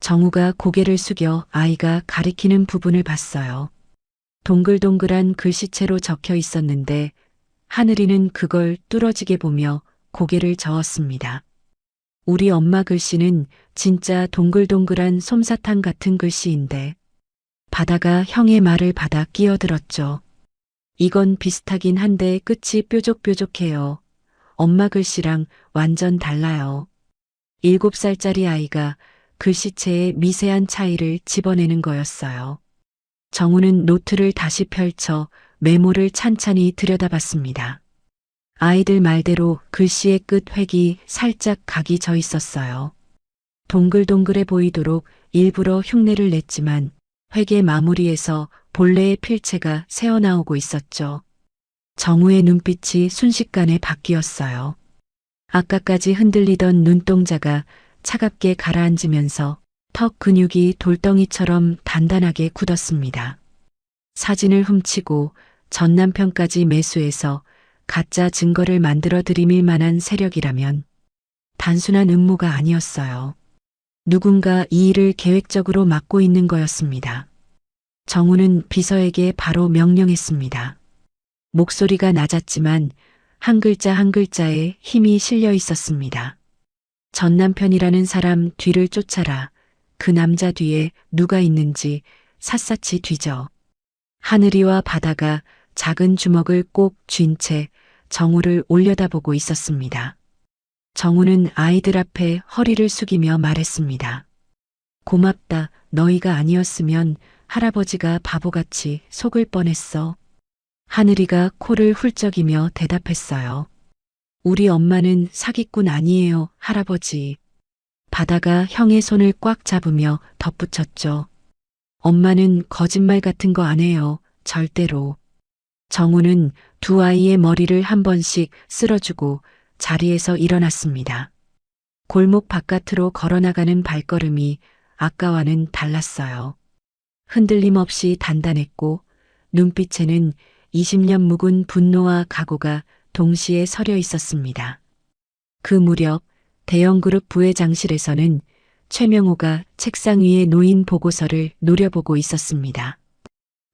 정우가 고개를 숙여 아이가 가리키는 부분을 봤어요. 동글동글한 글씨체로 적혀 있었는데 하늘이는 그걸 뚫어지게 보며 고개를 저었습니다. 우리 엄마 글씨는 진짜 동글동글한 솜사탕 같은 글씨인데 바다가 형의 말을 받아 끼어들었죠. 이건 비슷하긴 한데 끝이 뾰족뾰족해요. 엄마 글씨랑 완전 달라요. 7살짜리 아이가 글씨체의 미세한 차이를 집어내는 거였어요. 정우는 노트를 다시 펼쳐 메모를 찬찬히 들여다봤습니다. 아이들 말대로 글씨의 끝 획이 살짝 각이 져 있었어요. 동글동글해 보이도록 일부러 흉내를 냈지만 획의 마무리에서 본래의 필체가 새어나오고 있었죠. 정우의 눈빛이 순식간에 바뀌었어요. 아까까지 흔들리던 눈동자가 차갑게 가라앉으면서 턱 근육이 돌덩이처럼 단단하게 굳었습니다. 사진을 훔치고 전 남편까지 매수해서 가짜 증거를 만들어 들이밀 만한 세력이라면 단순한 음모가 아니었어요. 누군가 이 일을 계획적으로 막고 있는 거였습니다. 정우는 비서에게 바로 명령했습니다. 목소리가 낮았지만 한 글자 한 글자에 힘이 실려 있었습니다. 전 남편이라는 사람 뒤를 쫓아라. 그 남자 뒤에 누가 있는지 샅샅이 뒤져. 하늘이와 바다가 작은 주먹을 꼭 쥔 채 정우를 올려다보고 있었습니다. 정우는 아이들 앞에 허리를 숙이며 말했습니다. 고맙다. 너희가 아니었으면 할아버지가 바보같이 속을 뻔했어. 하늘이가 코를 훌쩍이며 대답했어요. 우리 엄마는 사기꾼 아니에요, 할아버지. 바다가 형의 손을 꽉 잡으며 덧붙였죠. 엄마는 거짓말 같은 거 안 해요, 절대로. 정우는 두 아이의 머리를 한 번씩 쓸어주고 자리에서 일어났습니다. 골목 바깥으로 걸어나가는 발걸음이 아까와는 달랐어요. 흔들림 없이 단단했고 눈빛에는 20년 묵은 분노와 각오가 동시에 서려 있었습니다. 그 무렵 대형그룹 부회장실에서는 최명호가 책상 위에 놓인 보고서를 노려보고 있었습니다.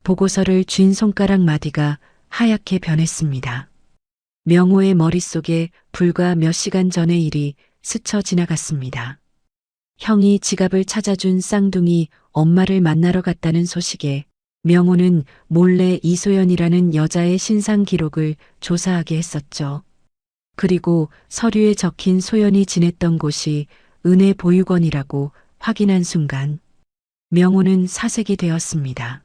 보고서를 쥔 손가락 마디가 하얗게 변했습니다. 명호의 머릿속에 불과 몇 시간 전의 일이 스쳐 지나갔습니다. 형이 지갑을 찾아준 쌍둥이 엄마를 만나러 갔다는 소식에 명호는 몰래 이소연이라는 여자의 신상 기록을 조사하게 했었죠. 그리고 서류에 적힌 소연이 지냈던 곳이 은혜 보육원이라고 확인한 순간 명호는 사색이 되었습니다.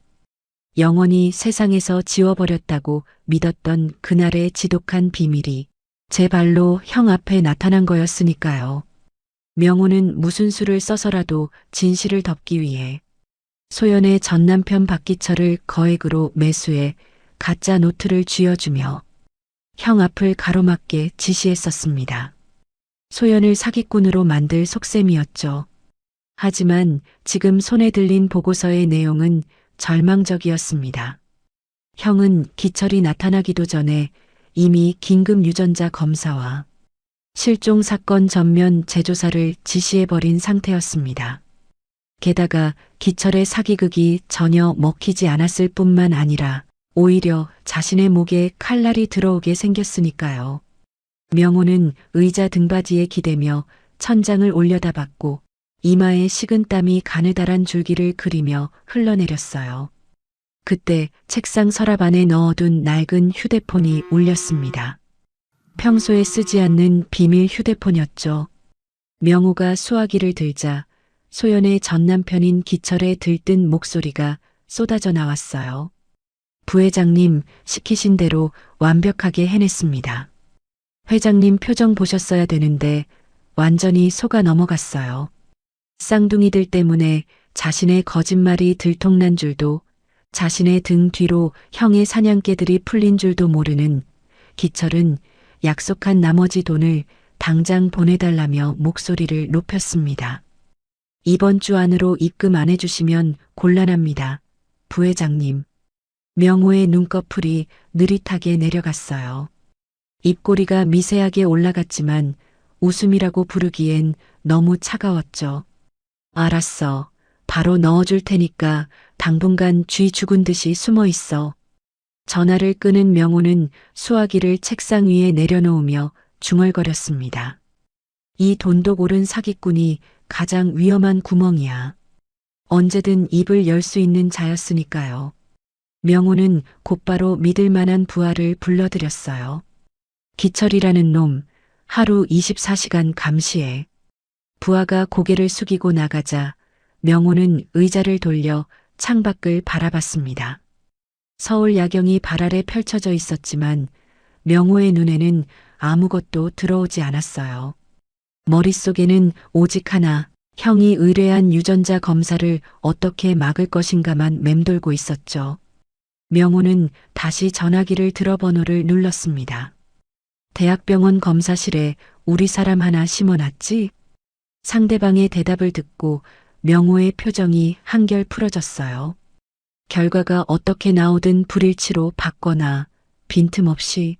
영원히 세상에서 지워버렸다고 믿었던 그날의 지독한 비밀이 제 발로 형 앞에 나타난 거였으니까요. 명호는 무슨 수를 써서라도 진실을 덮기 위해 소연의 전 남편 박기철을 거액으로 매수해 가짜 노트를 쥐어주며 형 앞을 가로막게 지시했었습니다. 소연을 사기꾼으로 만들 속셈이었죠. 하지만 지금 손에 들린 보고서의 내용은 절망적이었습니다. 형은 기철이 나타나기도 전에 이미 긴급 유전자 검사와 실종 사건 전면 재조사를 지시해버린 상태였습니다. 게다가 기철의 사기극이 전혀 먹히지 않았을 뿐만 아니라 오히려 자신의 목에 칼날이 들어오게 생겼으니까요. 명호는 의자 등받이에 기대며 천장을 올려다봤고 이마에 식은땀이 가느다란 줄기를 그리며 흘러내렸어요. 그때 책상 서랍 안에 넣어둔 낡은 휴대폰이 울렸습니다. 평소에 쓰지 않는 비밀 휴대폰이었죠. 명호가 수화기를 들자 소연의 전 남편인 기철의 들뜬 목소리가 쏟아져 나왔어요. 부회장님, 시키신 대로 완벽하게 해냈습니다. 회장님 표정 보셨어야 되는데 완전히 속아 넘어갔어요. 쌍둥이들 때문에 자신의 거짓말이 들통난 줄도 자신의 등 뒤로 형의 사냥개들이 풀린 줄도 모르는 기철은 약속한 나머지 돈을 당장 보내달라며 목소리를 높였습니다. 이번 주 안으로 입금 안 해주시면 곤란합니다. 부회장님. 명호의 눈꺼풀이 느릿하게 내려갔어요. 입꼬리가 미세하게 올라갔지만 웃음이라고 부르기엔 너무 차가웠죠. 알았어. 바로 넣어줄 테니까 당분간 쥐 죽은 듯이 숨어 있어. 전화를 끊은 명호는 수화기를 책상 위에 내려놓으며 중얼거렸습니다. 이 돈독 오른 사기꾼이 가장 위험한 구멍이야. 언제든 입을 열 수 있는 자였으니까요. 명호는 곧바로 믿을 만한 부하를 불러들였어요. 기철이라는 놈, 하루 24시간 감시해. 부하가 고개를 숙이고 나가자 명호는 의자를 돌려 창밖을 바라봤습니다. 서울 야경이 발 아래 펼쳐져 있었지만 명호의 눈에는 아무것도 들어오지 않았어요. 머릿속에는 오직 하나, 형이 의뢰한 유전자 검사를 어떻게 막을 것인가만 맴돌고 있었죠. 명호는 다시 전화기를 들어 번호를 눌렀습니다. 대학병원 검사실에 우리 사람 하나 심어놨지? 상대방의 대답을 듣고 명호의 표정이 한결 풀어졌어요. 결과가 어떻게 나오든 불일치로 받거나 빈틈없이.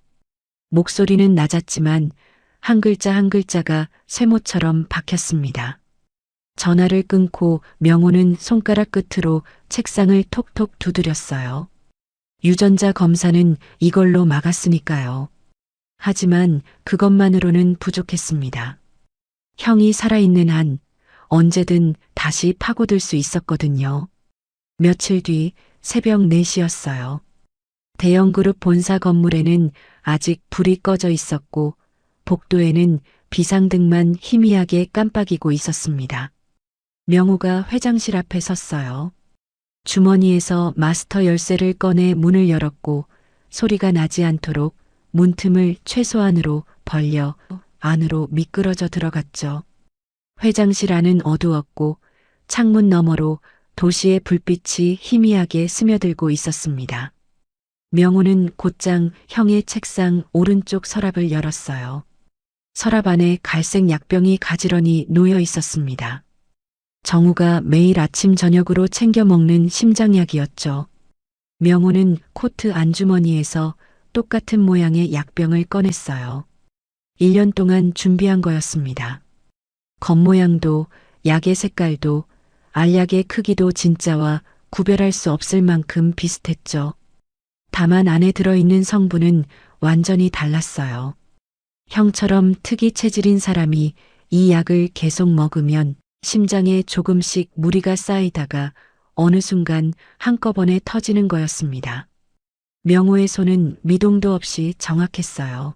목소리는 낮았지만 한 글자 한 글자가 쇠모처럼 박혔습니다. 전화를 끊고 명호는 손가락 끝으로 책상을 톡톡 두드렸어요. 유전자 검사는 이걸로 막았으니까요. 하지만 그것만으로는 부족했습니다. 형이 살아있는 한 언제든 다시 파고들 수 있었거든요. 며칠 뒤 새벽 4시였어요. 대형그룹 본사 건물에는 아직 불이 꺼져 있었고 복도에는 비상등만 희미하게 깜빡이고 있었습니다. 명호가 회장실 앞에 섰어요. 주머니에서 마스터 열쇠를 꺼내 문을 열었고 소리가 나지 않도록 문틈을 최소한으로 벌려 안으로 미끄러져 들어갔죠. 회장실 안은 어두웠고 창문 너머로 도시의 불빛이 희미하게 스며들고 있었습니다. 명호는 곧장 형의 책상 오른쪽 서랍을 열었어요. 서랍 안에 갈색 약병이 가지런히 놓여 있었습니다. 정우가 매일 아침 저녁으로 챙겨 먹는 심장약이었죠. 명호는 코트 안주머니에서 똑같은 모양의 약병을 꺼냈어요. 1년 동안 준비한 거였습니다. 겉모양도 약의 색깔도 알약의 크기도 진짜와 구별할 수 없을 만큼 비슷했죠. 다만 안에 들어있는 성분은 완전히 달랐어요. 형처럼 특이 체질인 사람이 이 약을 계속 먹으면 심장에 조금씩 무리가 쌓이다가 어느 순간 한꺼번에 터지는 거였습니다. 명호의 손은 미동도 없이 정확했어요.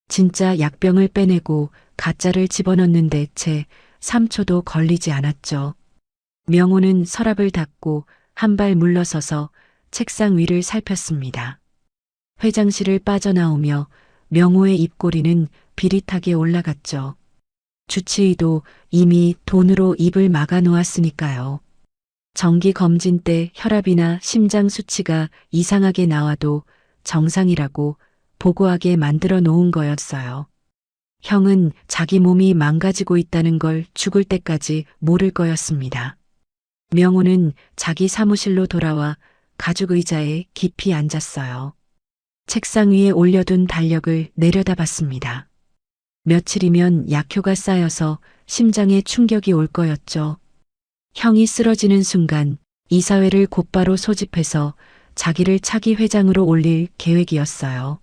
진짜 약병을 빼내고 가짜를 집어넣는데 채 3초도 걸리지 않았죠. 명호는 서랍을 닫고 한 발 물러서서 책상 위를 살폈습니다. 회장실을 빠져나오며 명호의 입꼬리는 비릿하게 올라갔죠. 주치의도 이미 돈으로 입을 막아 놓았으니까요. 정기 검진 때 혈압이나 심장 수치가 이상하게 나와도 정상이라고 보고하게 만들어 놓은 거였어요. 형은 자기 몸이 망가지고 있다는 걸 죽을 때까지 모를 거였습니다. 명호는 자기 사무실로 돌아와 가죽 의자에 깊이 앉았어요. 책상 위에 올려둔 달력을 내려다봤습니다. 며칠이면 약효가 쌓여서 심장에 충격이 올 거였죠. 형이 쓰러지는 순간 이사회를 곧바로 소집해서 자기를 차기 회장으로 올릴 계획이었어요.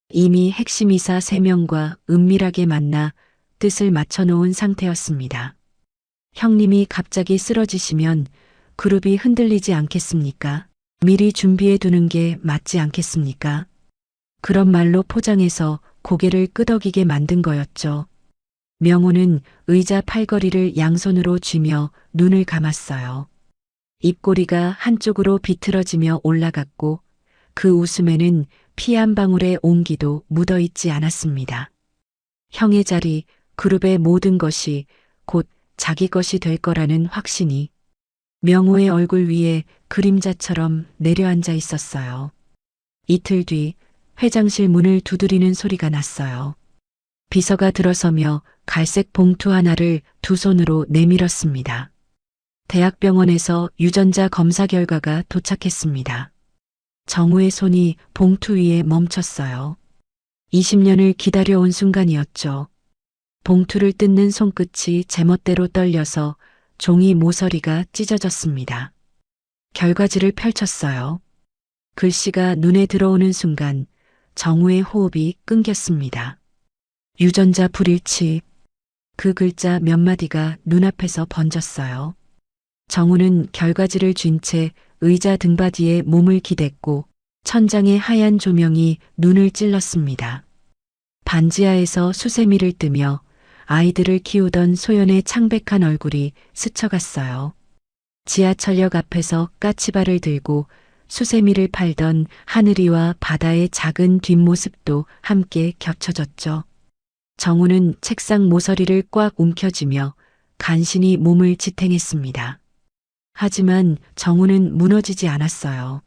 이미 핵심 이사 3명과 은밀하게 만나 뜻을 맞춰놓은 상태였습니다. 형님이 갑자기 쓰러지시면 그룹이 흔들리지 않겠습니까? 미리 준비해 두는 게 맞지 않겠습니까? 그런 말로 포장해서 고개를 끄덕이게 만든 거였죠. 명호는 의자 팔걸이를 양손으로 쥐며 눈을 감았어요. 입꼬리가 한쪽으로 비틀어지며 올라갔고 그 웃음에는 피 한 방울의 온기도 묻어있지 않았습니다. 형의 자리, 그룹의 모든 것이 곧 자기 것이 될 거라는 확신이 명호의 얼굴 위에 그림자처럼 내려앉아 있었어요. 이틀 뒤 회장실 문을 두드리는 소리가 났어요. 비서가 들어서며 갈색 봉투 하나를 두 손으로 내밀었습니다. 대학병원에서 유전자 검사 결과가 도착했습니다. 정우의 손이 봉투 위에 멈췄어요. 20년을 기다려온 순간이었죠. 봉투를 뜯는 손끝이 제멋대로 떨려서 종이 모서리가 찢어졌습니다. 결과지를 펼쳤어요. 글씨가 눈에 들어오는 순간 정우의 호흡이 끊겼습니다. 유전자 불일치. 그 글자 몇 마디가 눈앞에서 번졌어요. 정우는 결과지를 쥔 채 의자 등받이에 몸을 기댔고 천장의 하얀 조명이 눈을 찔렀습니다. 반지하에서 수세미를 뜨며 아이들을 키우던 소연의 창백한 얼굴이 스쳐갔어요. 지하철역 앞에서 까치발을 들고 수세미를 팔던 하늘이와 바다의 작은 뒷모습도 함께 겹쳐졌죠. 정우는 책상 모서리를 꽉 움켜쥐며 간신히 몸을 지탱했습니다. 하지만 정우는 무너지지 않았어요.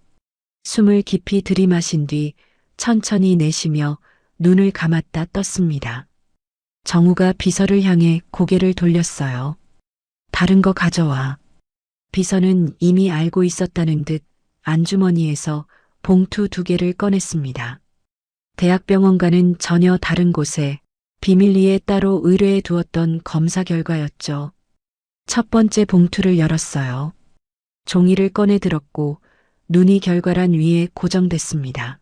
숨을 깊이 들이마신 뒤 천천히 내쉬며 눈을 감았다 떴습니다. 정우가 비서를 향해 고개를 돌렸어요. 다른 거 가져와. 비서는 이미 알고 있었다는 듯 안주머니에서 봉투 2개를 꺼냈습니다. 대학병원과는 전혀 다른 곳에 비밀리에 따로 의뢰해 두었던 검사 결과였죠. 첫 번째 봉투를 열었어요. 종이를 꺼내 들었고 눈이 결과란 위에 고정됐습니다.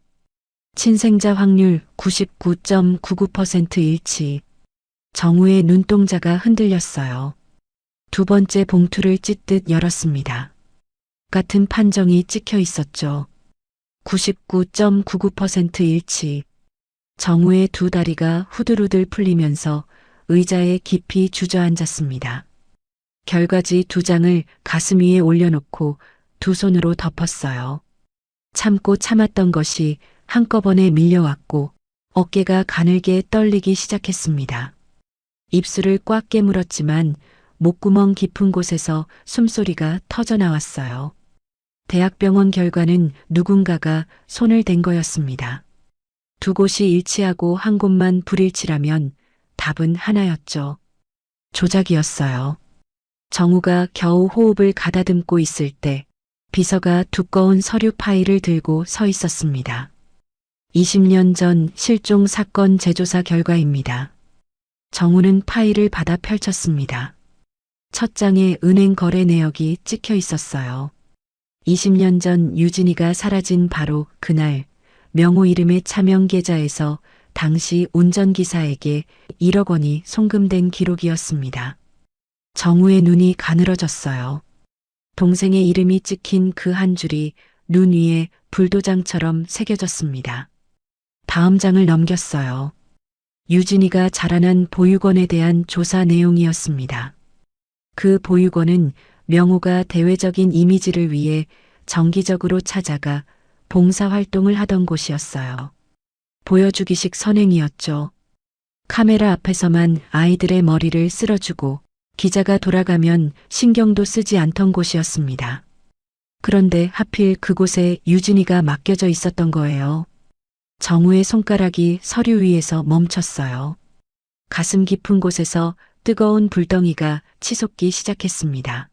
친생자 확률 99.99% 일치. 정우의 눈동자가 흔들렸어요. 두 번째 봉투를 찢듯 열었습니다. 같은 판정이 찍혀 있었죠. 99.99% 일치. 정우의 두 다리가 후들후들 풀리면서 의자에 깊이 주저앉았습니다. 결과지 두 장을 가슴 위에 올려놓고 두 손으로 덮었어요. 참고 참았던 것이 한꺼번에 밀려왔고 어깨가 가늘게 떨리기 시작했습니다. 입술을 꽉 깨물었지만 목구멍 깊은 곳에서 숨소리가 터져나왔어요. 대학병원 결과는 누군가가 손을 댄 거였습니다. 두 곳이 일치하고 한 곳만 불일치라면 답은 하나였죠. 조작이었어요. 정우가 겨우 호흡을 가다듬고 있을 때 비서가 두꺼운 서류 파일을 들고 서 있었습니다. 20년 전 실종 사건 재조사 결과입니다. 정우는 파일을 받아 펼쳤습니다. 첫 장에 은행 거래 내역이 찍혀 있었어요. 20년 전 유진이가 사라진 바로 그날 명호 이름의 차명 계좌에서 당시 운전기사에게 1억 원이 송금된 기록이었습니다. 정우의 눈이 가늘어졌어요. 동생의 이름이 찍힌 그 한 줄이 눈 위에 불도장처럼 새겨졌습니다. 다음 장을 넘겼어요. 유진이가 자라난 보육원에 대한 조사 내용이었습니다. 그 보육원은 명호가 대외적인 이미지를 위해 정기적으로 찾아가 봉사활동을 하던 곳이었어요. 보여주기식 선행이었죠. 카메라 앞에서만 아이들의 머리를 쓸어주고 기자가 돌아가면 신경도 쓰지 않던 곳이었습니다. 그런데 하필 그곳에 유진이가 맡겨져 있었던 거예요. 정우의 손가락이 서류 위에서 멈췄어요. 가슴 깊은 곳에서 뜨거운 불덩이가 치솟기 시작했습니다.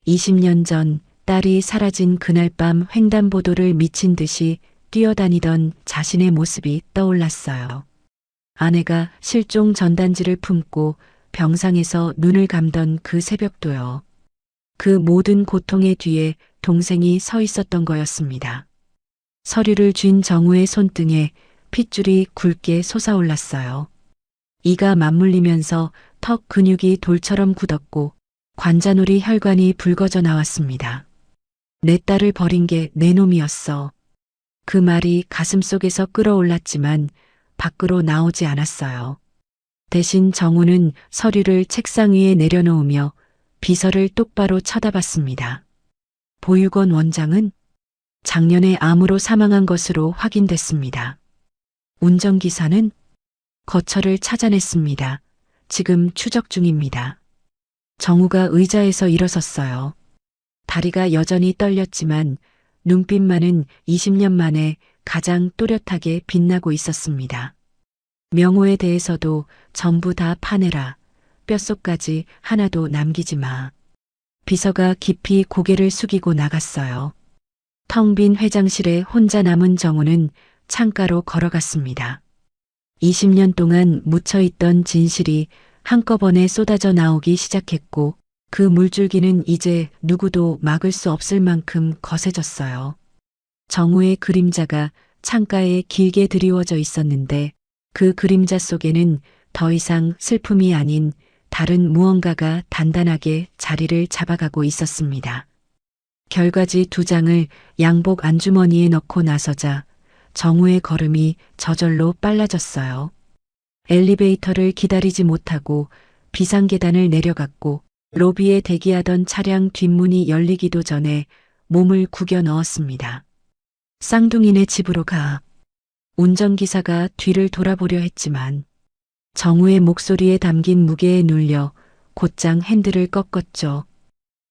20년 전 딸이 사라진 그날 밤 횡단보도를 미친 듯이 뛰어다니던 자신의 모습이 떠올랐어요. 아내가 실종 전단지를 품고 병상에서 눈을 감던 그 새벽도요. 그 모든 고통의 뒤에 동생이 서 있었던 거였습니다. 서류를 쥔 정우의 손등에 핏줄이 굵게 솟아올랐어요. 이가 맞물리면서 턱 근육이 돌처럼 굳었고 관자놀이 혈관이 붉어져 나왔습니다. 내 딸을 버린 게 내 놈이었어. 그 말이 가슴속에서 끌어올랐지만 밖으로 나오지 않았어요. 대신 정우는 서류를 책상 위에 내려놓으며 비서를 똑바로 쳐다봤습니다. 보육원 원장은 작년에 암으로 사망한 것으로 확인됐습니다. 운전기사는 거처를 찾아냈습니다. 지금 추적 중입니다. 정우가 의자에서 일어섰어요. 다리가 여전히 떨렸지만 눈빛만은 20년 만에 가장 또렷하게 빛나고 있었습니다. 명호에 대해서도 전부 다 파내라. 뼛속까지 하나도 남기지 마. 비서가 깊이 고개를 숙이고 나갔어요. 텅 빈 회장실에 혼자 남은 정우는 창가로 걸어갔습니다. 20년 동안 묻혀있던 진실이 한꺼번에 쏟아져 나오기 시작했고 그 물줄기는 이제 누구도 막을 수 없을 만큼 거세졌어요. 정우의 그림자가 창가에 길게 드리워져 있었는데 그 그림자 속에는 더 이상 슬픔이 아닌 다른 무언가가 단단하게 자리를 잡아가고 있었습니다. 결과지 두 장을 양복 안주머니에 넣고 나서자 정우의 걸음이 저절로 빨라졌어요. 엘리베이터를 기다리지 못하고 비상계단을 내려갔고 로비에 대기하던 차량 뒷문이 열리기도 전에 몸을 구겨 넣었습니다. 쌍둥이네 집으로 가. 운전기사가 뒤를 돌아보려 했지만 정우의 목소리에 담긴 무게에 눌려 곧장 핸들을 꺾었죠.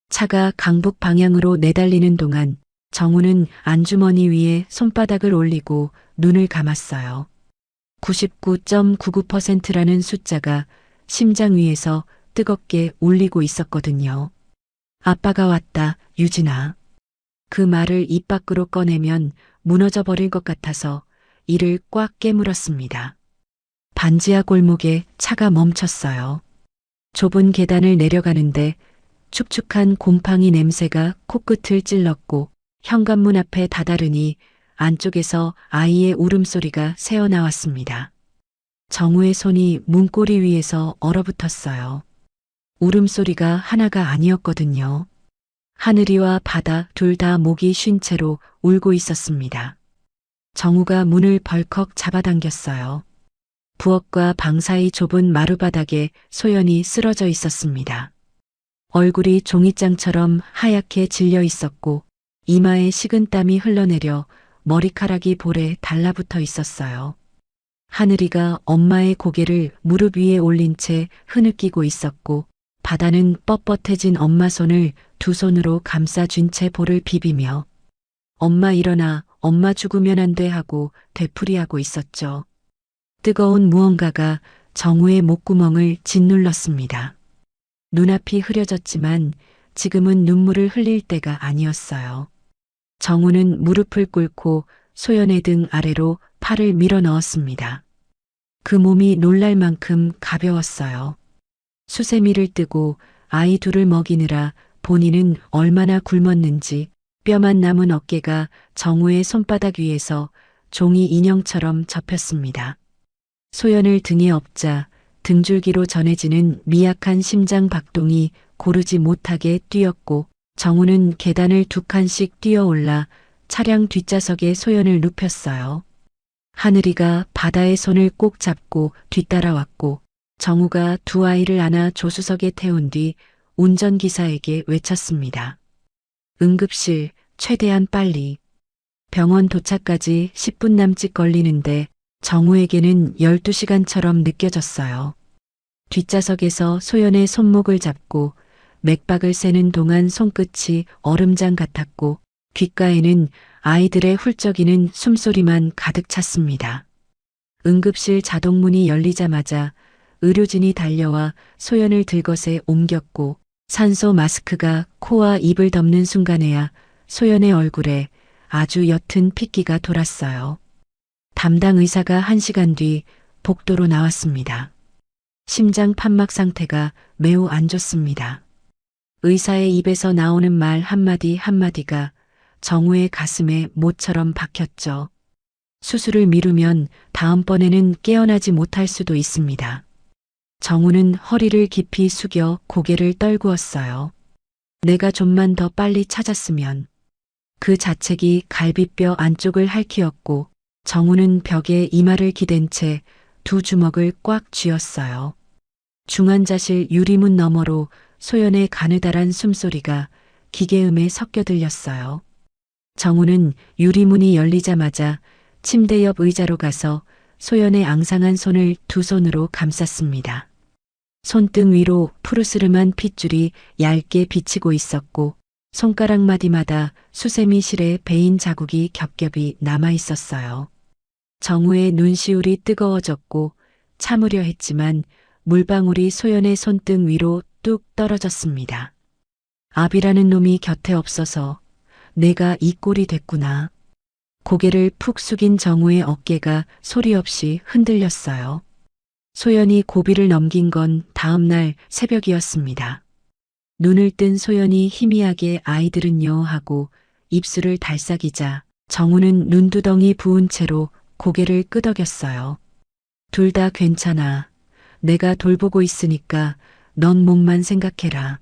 차가 강북 방향으로 내달리는 동안 정우는 안주머니 위에 손바닥을 올리고 눈을 감았어요. 99.99%라는 숫자가 심장 위에서 뜨겁게 울리고 있었거든요. 아빠가 왔다, 유진아. 그 말을 입 밖으로 꺼내면 무너져 버릴 것 같아서 이를 꽉 깨물었습니다. 반지하 골목에 차가 멈췄어요. 좁은 계단을 내려가는데 축축한 곰팡이 냄새가 코끝을 찔렀고 현관문 앞에 다다르니 안쪽에서 아이의 울음소리가 새어나왔습니다. 정우의 손이 문고리 위에서 얼어붙었어요. 울음소리가 하나가 아니었거든요. 하늘이와 바다 둘 다 목이 쉰 채로 울고 있었습니다. 정우가 문을 벌컥 잡아당겼어요. 부엌과 방 사이 좁은 마루바닥에 소연이 쓰러져 있었습니다. 얼굴이 종이장처럼 하얗게 질려 있었고 이마에 식은땀이 흘러내려 머리카락이 볼에 달라붙어 있었어요. 하늘이가 엄마의 고개를 무릎 위에 올린 채 흐느끼고 있었고 바다는 뻣뻣해진 엄마 손을 두 손으로 감싸쥔 채 볼을 비비며 엄마 일어나, 엄마 죽으면 안 돼 하고 되풀이하고 있었죠. 뜨거운 무언가가 정우의 목구멍을 짓눌렀습니다. 눈앞이 흐려졌지만 지금은 눈물을 흘릴 때가 아니었어요. 정우는 무릎을 꿇고 소연의 등 아래로 팔을 밀어 넣었습니다. 그 몸이 놀랄 만큼 가벼웠어요. 수세미를 뜨고 아이 둘을 먹이느라 본인은 얼마나 굶었는지 뼈만 남은 어깨가 정우의 손바닥 위에서 종이 인형처럼 접혔습니다. 소연을 등에 업자 등줄기로 전해지는 미약한 심장 박동이 고르지 못하게 뛰었고 정우는 계단을 두 칸씩 뛰어올라 차량 뒷좌석에 소연을 눕혔어요. 하늘이가 바다의 손을 꼭 잡고 뒤따라왔고 정우가 두 아이를 안아 조수석에 태운 뒤 운전기사에게 외쳤습니다. 응급실, 최대한 빨리. 병원 도착까지 10분 남짓 걸리는데 정우에게는 12시간처럼 느껴졌어요. 뒷좌석에서 소연의 손목을 잡고 맥박을 세는 동안 손끝이 얼음장 같았고 귓가에는 아이들의 훌쩍이는 숨소리만 가득 찼습니다. 응급실 자동문이 열리자마자 의료진이 달려와 소연을 들것에 옮겼고 산소 마스크가 코와 입을 덮는 순간에야 소연의 얼굴에 아주 옅은 핏기가 돌았어요. 담당 의사가 1시간 뒤 복도로 나왔습니다. 심장 판막 상태가 매우 안 좋습니다. 의사의 입에서 나오는 말 한마디 한마디가 정우의 가슴에 못처럼 박혔죠. 수술을 미루면 다음번에는 깨어나지 못할 수도 있습니다. 정우는 허리를 깊이 숙여 고개를 떨구었어요. 내가 좀만 더 빨리 찾았으면. 그 자책이 갈비뼈 안쪽을 핥히었고 정우는 벽에 이마를 기댄 채 두 주먹을 꽉 쥐었어요. 중환자실 유리문 너머로 소연의 가느다란 숨소리가 기계음에 섞여 들렸어요. 정우는 유리문이 열리자마자 침대 옆 의자로 가서 소연의 앙상한 손을 두 손으로 감쌌습니다. 손등 위로 푸르스름한 핏줄이 얇게 비치고 있었고 손가락 마디마다 수세미 실에 베인 자국이 겹겹이 남아 있었어요. 정우의 눈시울이 뜨거워졌고 참으려 했지만 물방울이 소연의 손등 위로 뚝 떨어졌습니다. 압이라는 놈이 곁에 없어서 내가 이 꼴이 됐구나. 고개를 푹 숙인 정우의 어깨가 소리 없이 흔들렸어요. 소연이 고비를 넘긴 건 다음 날 새벽이었습니다. 눈을 뜬 소연이 희미하게 아이들은요 하고 입술을 달싹이자 정우는 눈두덩이 부은 채로 고개를 끄덕였어요. 둘 다 괜찮아. 내가 돌보고 있으니까 넌 몸만 생각해라.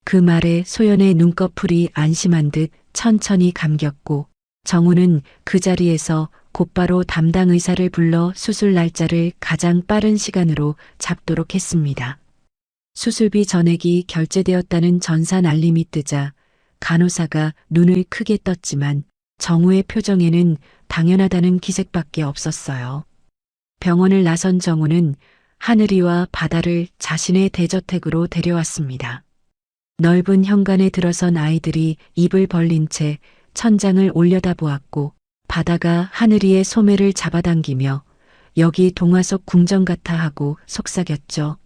그 말에 소연의 눈꺼풀이 안심한 듯 천천히 감겼고 정우는 그 자리에서 곧바로 담당 의사를 불러 수술 날짜를 가장 빠른 시간으로 잡도록 했습니다. 수술비 전액이 결제되었다는 전산 알림이 뜨자 간호사가 눈을 크게 떴지만 정우의 표정에는 당연하다는 기색밖에 없었어요. 병원을 나선 정우는 하늘이와 바다를 자신의 대저택으로 데려왔습니다. 넓은 현관에 들어선 아이들이 입을 벌린 채 천장을 올려다보았고 바다가 하늘이의 소매를 잡아당기며 여기 동화 속 궁전 같아 하고 속삭였죠.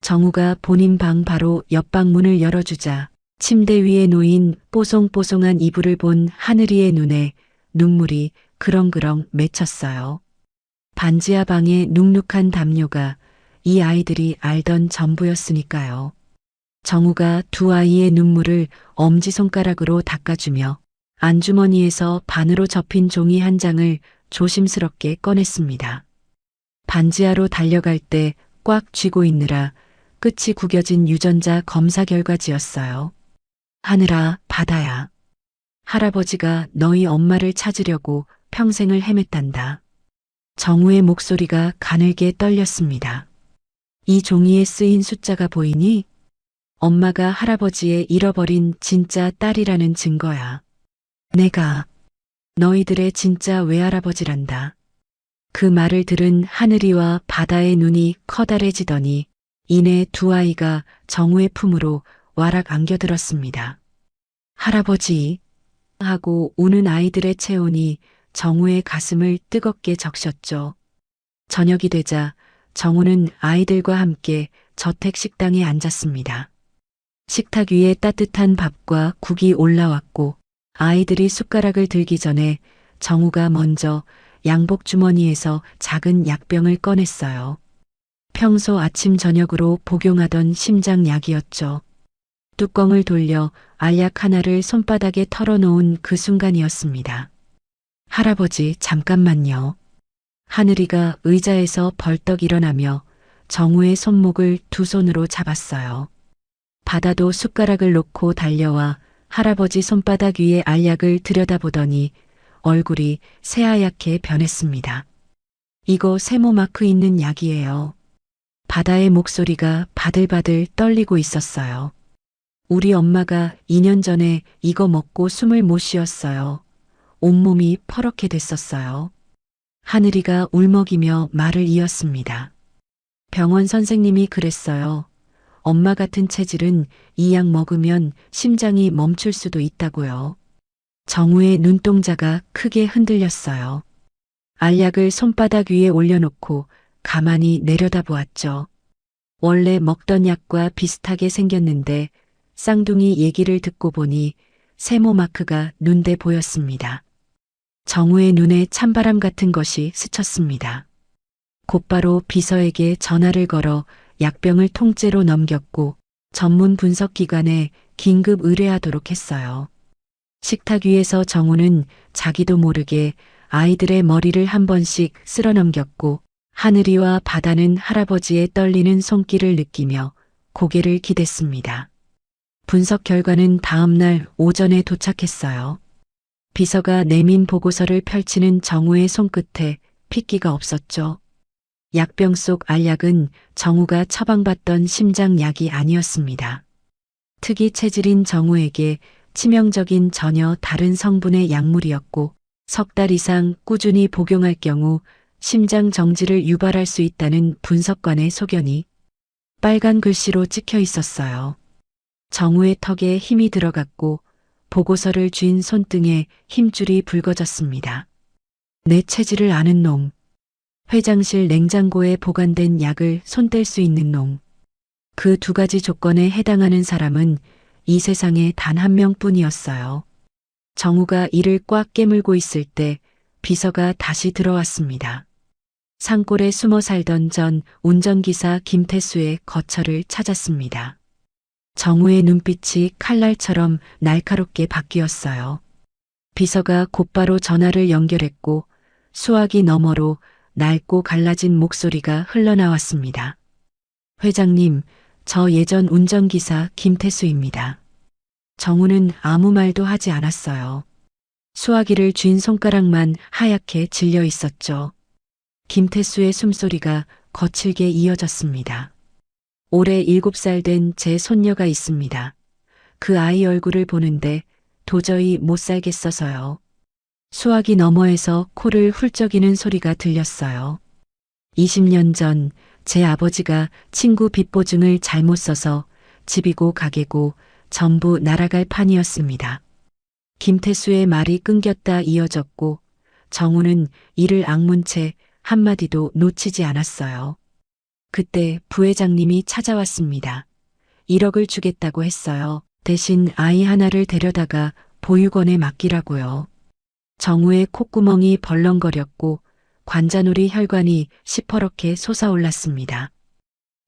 정우가 본인 방 바로 옆방 문을 열어주자 침대 위에 놓인 뽀송뽀송한 이불을 본 하늘이의 눈에 눈물이 그렁그렁 맺혔어요. 반지하 방의 눅눅한 담요가 이 아이들이 알던 전부였으니까요. 정우가 두 아이의 눈물을 엄지손가락으로 닦아주며 안주머니에서 반으로 접힌 종이 한 장을 조심스럽게 꺼냈습니다. 반지하로 달려갈 때 꽉 쥐고 있느라 끝이 구겨진 유전자 검사 결과지였어요. 하늘아, 바다야. 할아버지가 너희 엄마를 찾으려고 평생을 헤맸단다. 정우의 목소리가 가늘게 떨렸습니다. 이 종이에 쓰인 숫자가 보이니? 엄마가 할아버지의 잃어버린 진짜 딸이라는 증거야. 내가 너희들의 진짜 외할아버지란다. 그 말을 들은 하늘이와 바다의 눈이 커다래지더니 이내 두 아이가 정우의 품으로 와락 안겨들었습니다. 할아버지 하고 우는 아이들의 체온이 정우의 가슴을 뜨겁게 적셨죠. 저녁이 되자 정우는 아이들과 함께 저택 식당에 앉았습니다. 식탁 위에 따뜻한 밥과 국이 올라왔고 아이들이 숟가락을 들기 전에 정우가 먼저 양복 주머니에서 작은 약병을 꺼냈어요. 평소 아침 저녁으로 복용하던 심장약이었죠. 뚜껑을 돌려 알약 하나를 손바닥에 털어놓은 그 순간이었습니다. 할아버지, 잠깐만요. 하늘이가 의자에서 벌떡 일어나며 정우의 손목을 두 손으로 잡았어요. 바다도 숟가락을 놓고 달려와 할아버지 손바닥 위에 알약을 들여다보더니 얼굴이 새하얗게 변했습니다. 이거 세모 마크 있는 약이에요. 바다의 목소리가 바들바들 떨리고 있었어요. 우리 엄마가 2년 전에 이거 먹고 숨을 못 쉬었어요. 온몸이 퍼렇게 됐었어요. 하늘이가 울먹이며 말을 이었습니다. 병원 선생님이 그랬어요. 엄마 같은 체질은 이 약 먹으면 심장이 멈출 수도 있다고요. 정우의 눈동자가 크게 흔들렸어요. 알약을 손바닥 위에 올려놓고 가만히 내려다보았죠. 원래 먹던 약과 비슷하게 생겼는데 쌍둥이 얘기를 듣고 보니 세모 마크가 눈대 보였습니다. 정우의 눈에 찬바람 같은 것이 스쳤습니다. 곧바로 비서에게 전화를 걸어 약병을 통째로 넘겼고 전문 분석기관에 긴급 의뢰하도록 했어요. 식탁 위에서 정우는 자기도 모르게 아이들의 머리를 한 번씩 쓸어 넘겼고 하늘이와 바다는 할아버지의 떨리는 손길을 느끼며 고개를 기댔습니다. 분석 결과는 다음 날 오전에 도착했어요. 비서가 내민 보고서를 펼치는 정우의 손끝에 핏기가 없었죠. 약병 속 알약은 정우가 처방받던 심장약이 아니었습니다. 특이 체질인 정우에게 치명적인 전혀 다른 성분의 약물이었고 석 달 이상 꾸준히 복용할 경우 심장 정지를 유발할 수 있다는 분석관의 소견이 빨간 글씨로 찍혀 있었어요. 정우의 턱에 힘이 들어갔고 보고서를 쥔 손등에 힘줄이 붉어졌습니다. 내 체질을 아는 놈. 회장실 냉장고에 보관된 약을 손댈 수 있는 놈. 그 두 가지 조건에 해당하는 사람은 이 세상에 단 한 명뿐이었어요. 정우가 이를 꽉 깨물고 있을 때 비서가 다시 들어왔습니다. 산골에 숨어 살던 전 운전기사 김태수의 거처를 찾았습니다. 정우의 눈빛이 칼날처럼 날카롭게 바뀌었어요. 비서가 곧바로 전화를 연결했고 수화기 너머로 낡고 갈라진 목소리가 흘러나왔습니다. 회장님, 저 예전 운전기사 김태수입니다. 정우는 아무 말도 하지 않았어요. 수화기를 쥔 손가락만 하얗게 질려 있었죠. 김태수의 숨소리가 거칠게 이어졌습니다. 올해 7살 된 제 손녀가 있습니다. 그 아이 얼굴을 보는데 도저히 못 살겠어서요. 수화기 너머에서 코를 훌쩍이는 소리가 들렸어요. 20년 전 제 아버지가 친구 빚보증을 잘못 써서 집이고 가게고 전부 날아갈 판이었습니다. 김태수의 말이 끊겼다 이어졌고 정우는 이를 악문 채 한마디도 놓치지 않았어요. 그때 부회장님이 찾아왔습니다. 1억을 주겠다고 했어요. 대신 아이 하나를 데려다가 보육원에 맡기라고요. 정우의 콧구멍이 벌렁거렸고 관자놀이 혈관이 시퍼렇게 솟아올랐습니다.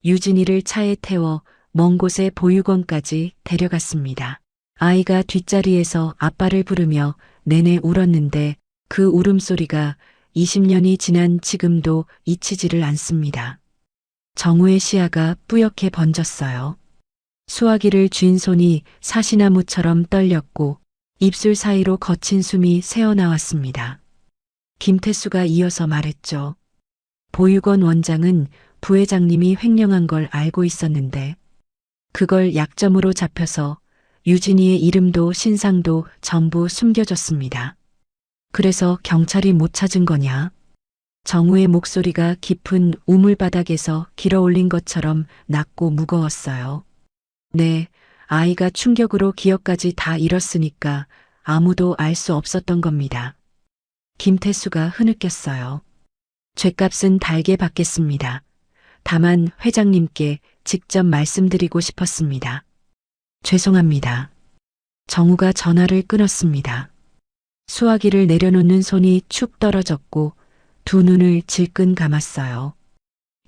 유진이를 차에 태워 먼 곳의 보육원까지 데려갔습니다. 아이가 뒷자리에서 아빠를 부르며 내내 울었는데 그 울음소리가 20년이 지난 지금도 잊히지를 않습니다. 정우의 시야가 뿌옇게 번졌어요. 수화기를 쥔 손이 사시나무처럼 떨렸고 입술 사이로 거친 숨이 새어나왔습니다. 김태수가 이어서 말했죠. 보육원 원장은 부회장님이 횡령한 걸 알고 있었는데 그걸 약점으로 잡혀서 유진이의 이름도 신상도 전부 숨겨졌습니다. 그래서 경찰이 못 찾은 거냐? 정우의 목소리가 깊은 우물바닥에서 길어올린 것처럼 낮고 무거웠어요. 네, 아이가 충격으로 기억까지 다 잃었으니까 아무도 알 수 없었던 겁니다. 김태수가 흐느꼈어요. 죗값은 달게 받겠습니다. 다만 회장님께 직접 말씀드리고 싶었습니다. 죄송합니다. 정우가 전화를 끊었습니다. 수화기를 내려놓는 손이 축 떨어졌고 두 눈을 질끈 감았어요.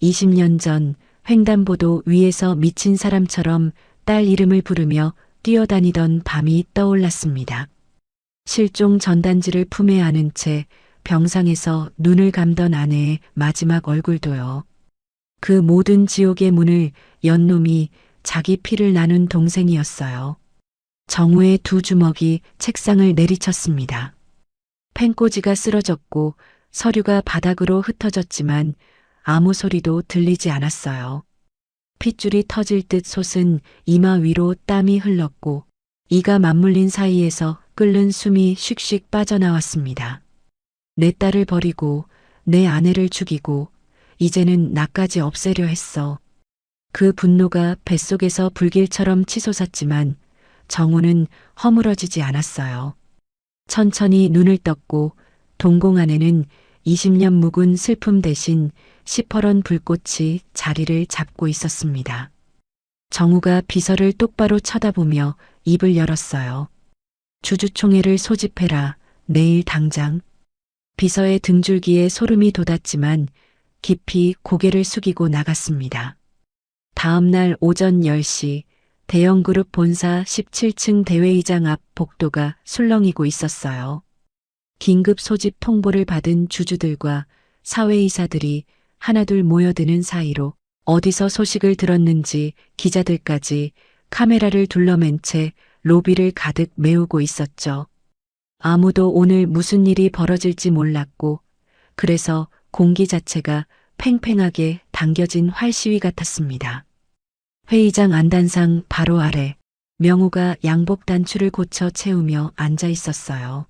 20년 전 횡단보도 위에서 미친 사람처럼 딸 이름을 부르며 뛰어다니던 밤이 떠올랐습니다. 실종 전단지를 품에 안은 채 병상에서 눈을 감던 아내의 마지막 얼굴도요. 그 모든 지옥의 문을 연 놈이 자기 피를 나눈 동생이었어요. 정우의 두 주먹이 책상을 내리쳤습니다. 펜꽂이가 쓰러졌고 서류가 바닥으로 흩어졌지만 아무 소리도 들리지 않았어요. 핏줄이 터질 듯 솟은 이마 위로 땀이 흘렀고 이가 맞물린 사이에서 끓는 숨이 슉슉 빠져나왔습니다. 내 딸을 버리고 내 아내를 죽이고 이제는 나까지 없애려 했어. 그 분노가 뱃속에서 불길처럼 치솟았지만 정우는 허물어지지 않았어요. 천천히 눈을 떴고 동공 안에는 20년 묵은 슬픔 대신 시퍼런 불꽃이 자리를 잡고 있었습니다. 정우가 비서를 똑바로 쳐다보며 입을 열었어요. 주주총회를 소집해라. 내일 당장. 비서의 등줄기에 소름이 돋았지만 깊이 고개를 숙이고 나갔습니다. 다음 날 오전 10시 대형그룹 본사 17층 대회의장 앞 복도가 술렁이고 있었어요. 긴급 소집 통보를 받은 주주들과 사회이사들이 하나둘 모여드는 사이로 어디서 소식을 들었는지 기자들까지 카메라를 둘러맨 채 로비를 가득 메우고 있었죠. 아무도 오늘 무슨 일이 벌어질지 몰랐고 그래서 공기 자체가 팽팽하게 당겨진 활시위 같았습니다. 회의장 안단상 바로 아래 명우가 양복 단추를 고쳐 채우며 앉아 있었어요.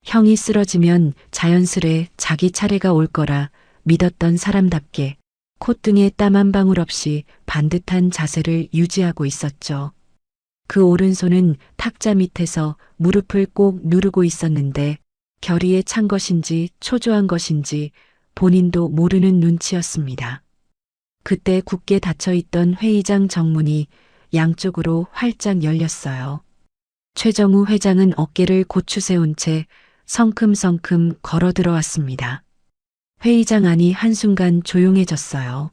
형이 쓰러지면 자연스레 자기 차례가 올 거라 믿었던 사람답게 콧등에 땀 한 방울 없이 반듯한 자세를 유지하고 있었죠. 그 오른손은 탁자 밑에서 무릎을 꼭 누르고 있었는데 결의에 찬 것인지 초조한 것인지 본인도 모르는 눈치였습니다. 그때 굳게 닫혀있던 회의장 정문이 양쪽으로 활짝 열렸어요. 최정우 회장은 어깨를 고추 세운 채 성큼성큼 걸어 들어왔습니다. 회의장 안이 한순간 조용해졌어요.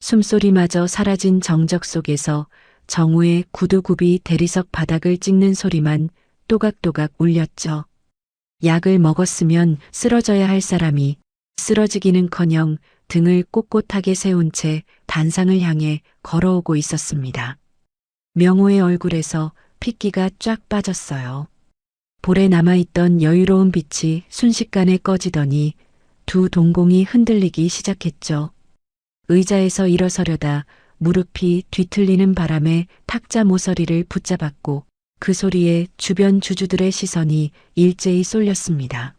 숨소리마저 사라진 정적 속에서 정우의 구두굽이 대리석 바닥을 찍는 소리만 또각또각 울렸죠. 약을 먹었으면 쓰러져야 할 사람이 쓰러지기는커녕 등을 꼿꼿하게 세운 채 단상을 향해 걸어오고 있었습니다. 명호의 얼굴에서 핏기가 쫙 빠졌어요. 볼에 남아있던 여유로운 빛이 순식간에 꺼지더니 두 동공이 흔들리기 시작했죠. 의자에서 일어서려다 무릎이 뒤틀리는 바람에 탁자 모서리를 붙잡았고 그 소리에 주변 주주들의 시선이 일제히 쏠렸습니다.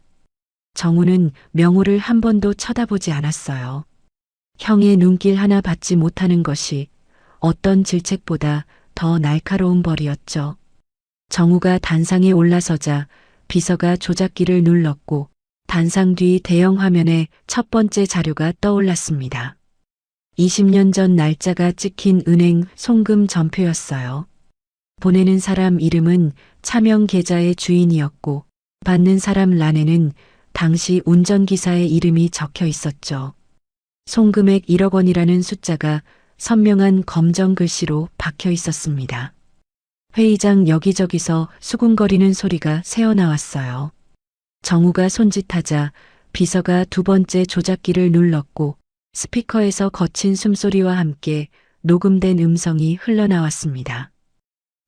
정우는 명호를 한 번도 쳐다보지 않았어요. 형의 눈길 하나 받지 못하는 것이 어떤 질책보다 더 날카로운 벌이었죠. 정우가 단상에 올라서자 비서가 조작기를 눌렀고 단상 뒤 대형 화면에 첫 번째 자료가 떠올랐습니다. 20년 전 날짜가 찍힌 은행 송금 전표였어요. 보내는 사람 이름은 차명 계좌의 주인이었고 받는 사람 란에는 당시 운전기사의 이름이 적혀 있었죠. 송금액 1억 원이라는 숫자가 선명한 검정 글씨로 박혀 있었습니다. 회의장 여기저기서 수군거리는 소리가 새어나왔어요. 정우가 손짓하자 비서가 두 번째 조작기를 눌렀고 스피커에서 거친 숨소리와 함께 녹음된 음성이 흘러나왔습니다.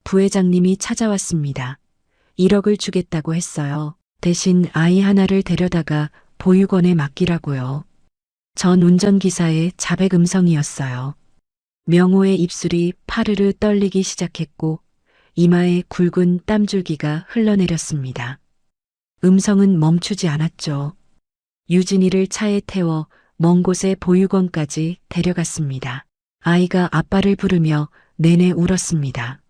부회장님이 찾아왔습니다. 1억을 주겠다고 했어요. 대신 아이 하나를 데려다가 보육원에 맡기라고요. 전 운전기사의 자백 음성이었어요. 명호의 입술이 파르르 떨리기 시작했고 이마에 굵은 땀줄기가 흘러내렸습니다. 음성은 멈추지 않았죠. 유진이를 차에 태워 먼 곳의 보육원까지 데려갔습니다. 아이가 아빠를 부르며 내내 울었습니다.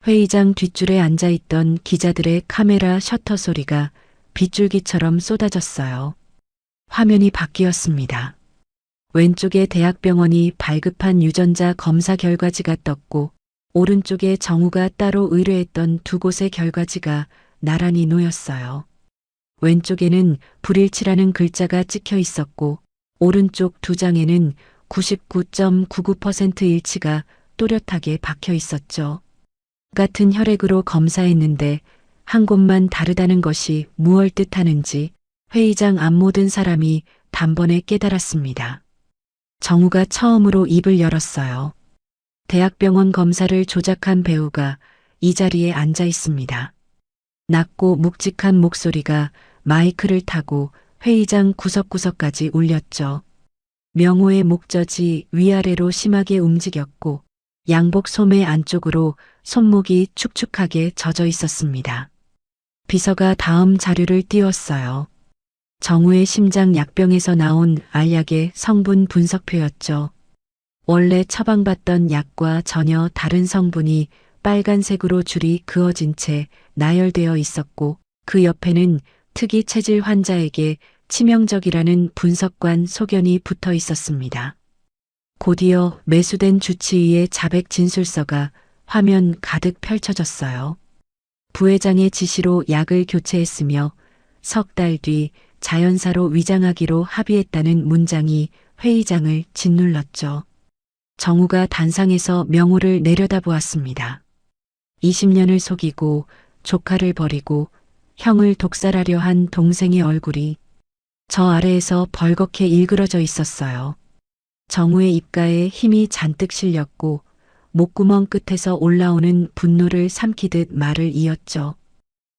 회의장 뒷줄에 앉아있던 기자들의 카메라 셔터 소리가 빗줄기처럼 쏟아졌어요. 화면이 바뀌었습니다. 왼쪽에 대학병원이 발급한 유전자 검사 결과지가 떴고 오른쪽에 정우가 따로 의뢰했던 두 곳의 결과지가 나란히 놓였어요. 왼쪽에는 불일치라는 글자가 찍혀 있었고 오른쪽 두 장에는 99.99% 일치가 또렷하게 박혀 있었죠. 같은 혈액으로 검사했는데 한 곳만 다르다는 것이 무얼 뜻하는지 회의장 앞 모든 사람이 단번에 깨달았습니다. 정우가 처음으로 입을 열었어요. 대학병원 검사를 조작한 배우가 이 자리에 앉아 있습니다. 낮고 묵직한 목소리가 마이크를 타고 회의장 구석구석까지 울렸죠. 명호의 목젖이 위아래로 심하게 움직였고 양복 소매 안쪽으로 손목이 축축하게 젖어 있었습니다. 비서가 다음 자료를 띄웠어요. 정우의 심장 약병에서 나온 알약의 성분 분석표였죠. 원래 처방받던 약과 전혀 다른 성분이 빨간색으로 줄이 그어진 채 나열되어 있었고 그 옆에는 특이 체질 환자에게 치명적이라는 분석관 소견이 붙어 있었습니다. 곧이어 매수된 주치의의 자백 진술서가 화면 가득 펼쳐졌어요. 부회장의 지시로 약을 교체했으며 석 달 뒤 자연사로 위장하기로 합의했다는 문장이 회의장을 짓눌렀죠. 정우가 단상에서 명호를 내려다보았습니다. 20년을 속이고 조카를 버리고 형을 독살하려 한 동생의 얼굴이 저 아래에서 벌겋게 일그러져 있었어요. 정우의 입가에 힘이 잔뜩 실렸고 목구멍 끝에서 올라오는 분노를 삼키듯 말을 이었죠.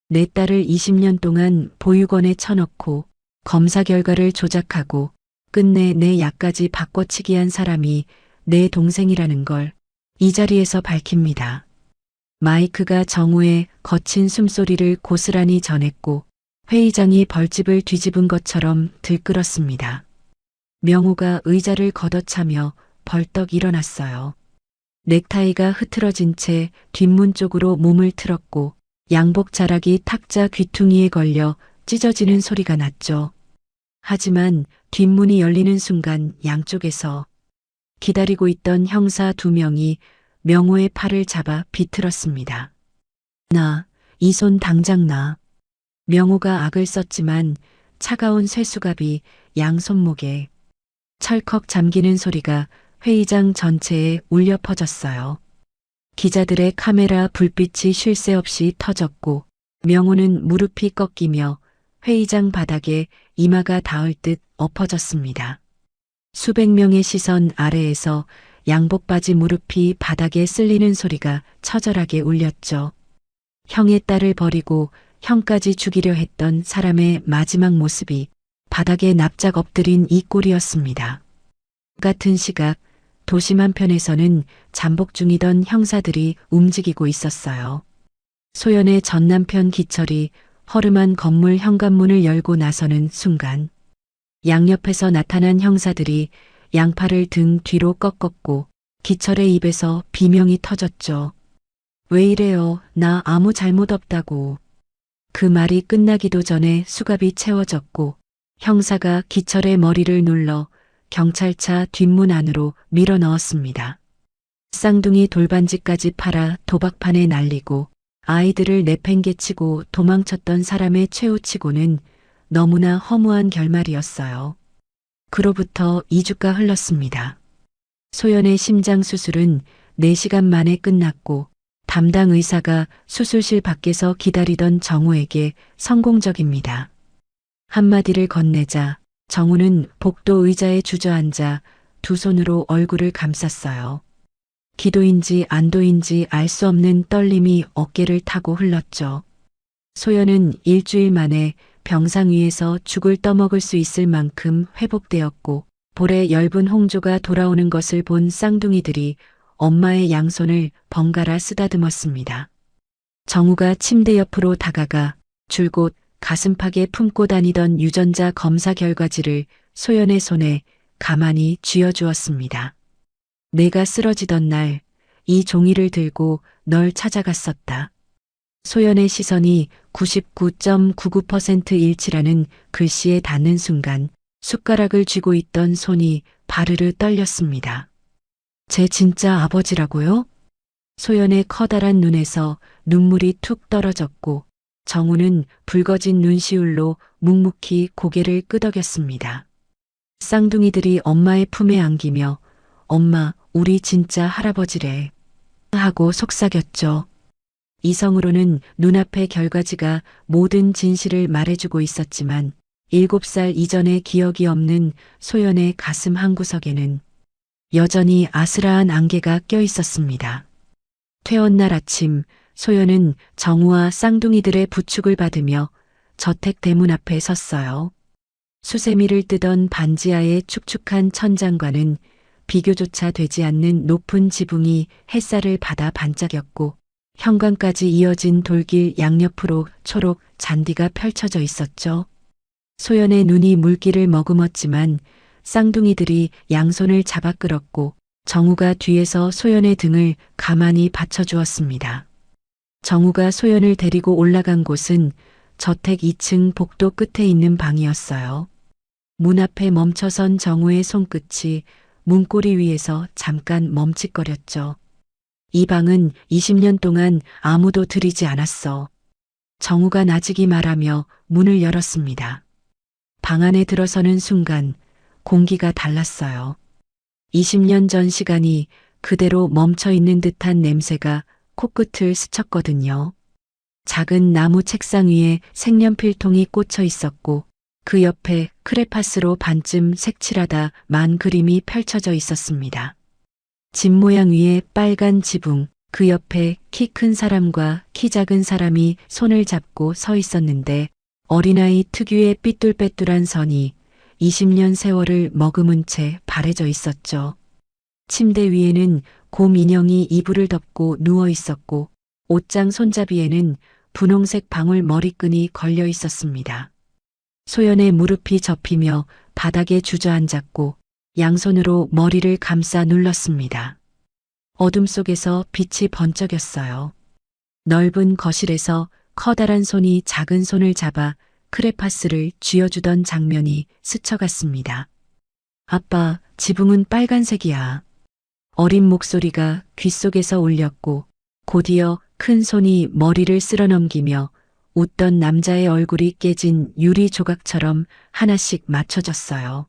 내 딸을 20년 동안 보육원에 쳐넣고 검사 결과를 조작하고 끝내 내 약까지 바꿔치기 한 사람이 내 동생이라는 걸 이 자리에서 밝힙니다. 마이크가 정우의 거친 숨소리를 고스란히 전했고 회의장이 벌집을 뒤집은 것처럼 들끓었습니다. 명호가 의자를 걷어차며 벌떡 일어났어요. 넥타이가 흐트러진 채 뒷문 쪽으로 몸을 틀었고 양복 자락이 탁자 귀퉁이에 걸려 찢어지는 소리가 났죠. 하지만 뒷문이 열리는 순간 양쪽에서 기다리고 있던 형사 2명이 명호의 팔을 잡아 비틀었습니다. 나, 이 손 당장 나. 명호가 악을 썼지만 차가운 쇠수갑이 양 손목에 철컥 잠기는 소리가 회의장 전체에 울려 퍼졌어요. 기자들의 카메라 불빛이 쉴 새 없이 터졌고 명호는 무릎이 꺾이며 회의장 바닥에 이마가 닿을 듯 엎어졌습니다. 수백 명의 시선 아래에서 양복 바지 무릎이 바닥에 쓸리는 소리가 처절하게 울렸죠. 형의 딸을 버리고 형까지 죽이려 했던 사람의 마지막 모습이 바닥에 납작 엎드린 이 꼴이었습니다. 같은 시각 도심 한편에서는 잠복 중이던 형사들이 움직이고 있었어요. 소연의 전 남편 기철이 허름한 건물 현관문을 열고 나서는 순간 양옆에서 나타난 형사들이 양팔을 등 뒤로 꺾었고 기철의 입에서 비명이 터졌죠. 왜 이래요? 나 아무 잘못 없다고. 그 말이 끝나기도 전에 수갑이 채워졌고 형사가 기철의 머리를 눌러 경찰차 뒷문 안으로 밀어 넣었습니다. 쌍둥이 돌반지까지 팔아 도박판에 날리고 아이들을 내팽개치고 도망쳤던 사람의 최후치고는 너무나 허무한 결말이었어요. 그로부터 2주가 흘렀습니다. 소연의 심장 수술은 4시간 만에 끝났고 담당 의사가 수술실 밖에서 기다리던 정우에게 성공적입니다. 한마디를 건네자 정우는 복도 의자에 주저앉아 두 손으로 얼굴을 감쌌어요. 기도인지 안도인지 알 수 없는 떨림이 어깨를 타고 흘렀죠. 소연은 일주일 만에 병상 위에서 죽을 떠먹을 수 있을 만큼 회복되었고 볼에 엷은 홍조가 돌아오는 것을 본 쌍둥이들이 엄마의 양손을 번갈아 쓰다듬었습니다. 정우가 침대 옆으로 다가가 줄곧 가슴팍에 품고 다니던 유전자 검사 결과지를 소연의 손에 가만히 쥐어주었습니다. 내가 쓰러지던 날 이 종이를 들고 널 찾아갔었다. 소연의 시선이 99.99% 일치라는 글씨에 닿는 순간 숟가락을 쥐고 있던 손이 바르르 떨렸습니다. 제 진짜 아버지라고요? 소연의 커다란 눈에서 눈물이 툭 떨어졌고 정우는 붉어진 눈시울로 묵묵히 고개를 끄덕였습니다. 쌍둥이들이 엄마의 품에 안기며 엄마, 우리 진짜 할아버지래 하고 속삭였죠. 이성으로는 눈앞의 결과지가 모든 진실을 말해주고 있었지만 7살 이전의 기억이 없는 소연의 가슴 한구석에는 여전히 아스라한 안개가 껴 있었습니다. 퇴원날 아침 소연은 정우와 쌍둥이들의 부축을 받으며 저택 대문 앞에 섰어요. 수세미를 뜨던 반지하의 축축한 천장과는 비교조차 되지 않는 높은 지붕이 햇살을 받아 반짝였고 현관까지 이어진 돌길 양옆으로 초록 잔디가 펼쳐져 있었죠. 소연의 눈이 물기를 머금었지만 쌍둥이들이 양손을 잡아 끌었고 정우가 뒤에서 소연의 등을 가만히 받쳐주었습니다. 정우가 소연을 데리고 올라간 곳은 저택 2층 복도 끝에 있는 방이었어요. 문 앞에 멈춰선 정우의 손끝이 문고리 위에서 잠깐 멈칫거렸죠. 이 방은 20년 동안 아무도 들이지 않았어. 정우가 나직이 말하며 문을 열었습니다. 방 안에 들어서는 순간 공기가 달랐어요. 20년 전 시간이 그대로 멈춰 있는 듯한 냄새가 코끝을 스쳤거든요. 작은 나무 책상 위에 색연필통이 꽂혀 있었고 그 옆에 크레파스로 반쯤 색칠하다 만 그림이 펼쳐져 있었습니다. 집 모양 위에 빨간 지붕, 그 옆에 키 큰 사람과 키 작은 사람이 손을 잡고 서 있었는데 어린아이 특유의 삐뚤빼뚤한 선이 20년 세월을 머금은 채 바래져 있었죠. 침대 위에는 곰 인형이 이불을 덮고 누워 있었고 옷장 손잡이에는 분홍색 방울 머리끈이 걸려 있었습니다. 소연의 무릎이 접히며 바닥에 주저앉았고 양손으로 머리를 감싸 눌렀습니다. 어둠 속에서 빛이 번쩍였어요. 넓은 거실에서 커다란 손이 작은 손을 잡아 크레파스를 쥐어주던 장면이 스쳐갔습니다. 아빠, 지붕은 빨간색이야. 어린 목소리가 귓속에서 울렸고 곧이어 큰 손이 머리를 쓸어넘기며 웃던 남자의 얼굴이 깨진 유리 조각처럼 하나씩 맞춰졌어요.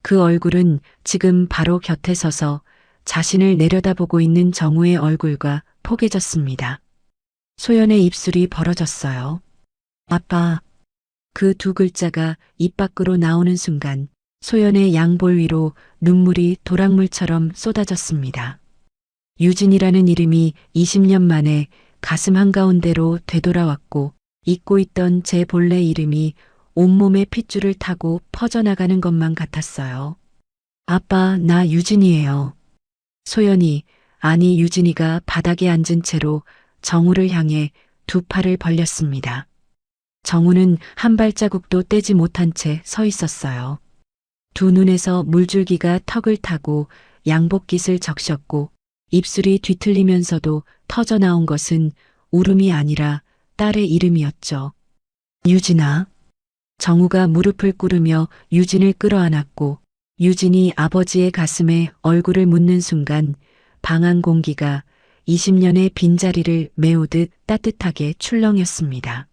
그 얼굴은 지금 바로 곁에 서서 자신을 내려다보고 있는 정우의 얼굴과 포개졌습니다. 소연의 입술이 벌어졌어요. 아빠. 그 두 글자가 입 밖으로 나오는 순간 소연의 양볼 위로 눈물이 도락물처럼 쏟아졌습니다. 유진이라는 이름이 20년 만에 가슴 한가운데로 되돌아왔고 잊고 있던 제 본래 이름이 온몸에 핏줄을 타고 퍼져나가는 것만 같았어요. 아빠, 나 유진이에요. 소연이, 아니 유진이가 바닥에 앉은 채로 정우를 향해 두 팔을 벌렸습니다. 정우는 한 발자국도 떼지 못한 채 서 있었어요. 두 눈에서 물줄기가 턱을 타고 양복깃을 적셨고 입술이 뒤틀리면서도 터져나온 것은 울음이 아니라 딸의 이름이었죠. 유진아. 정우가 무릎을 꿇으며 유진을 끌어안았고 유진이 아버지의 가슴에 얼굴을 묻는 순간 방 안 공기가 20년의 빈자리를 메우듯 따뜻하게 출렁였습니다.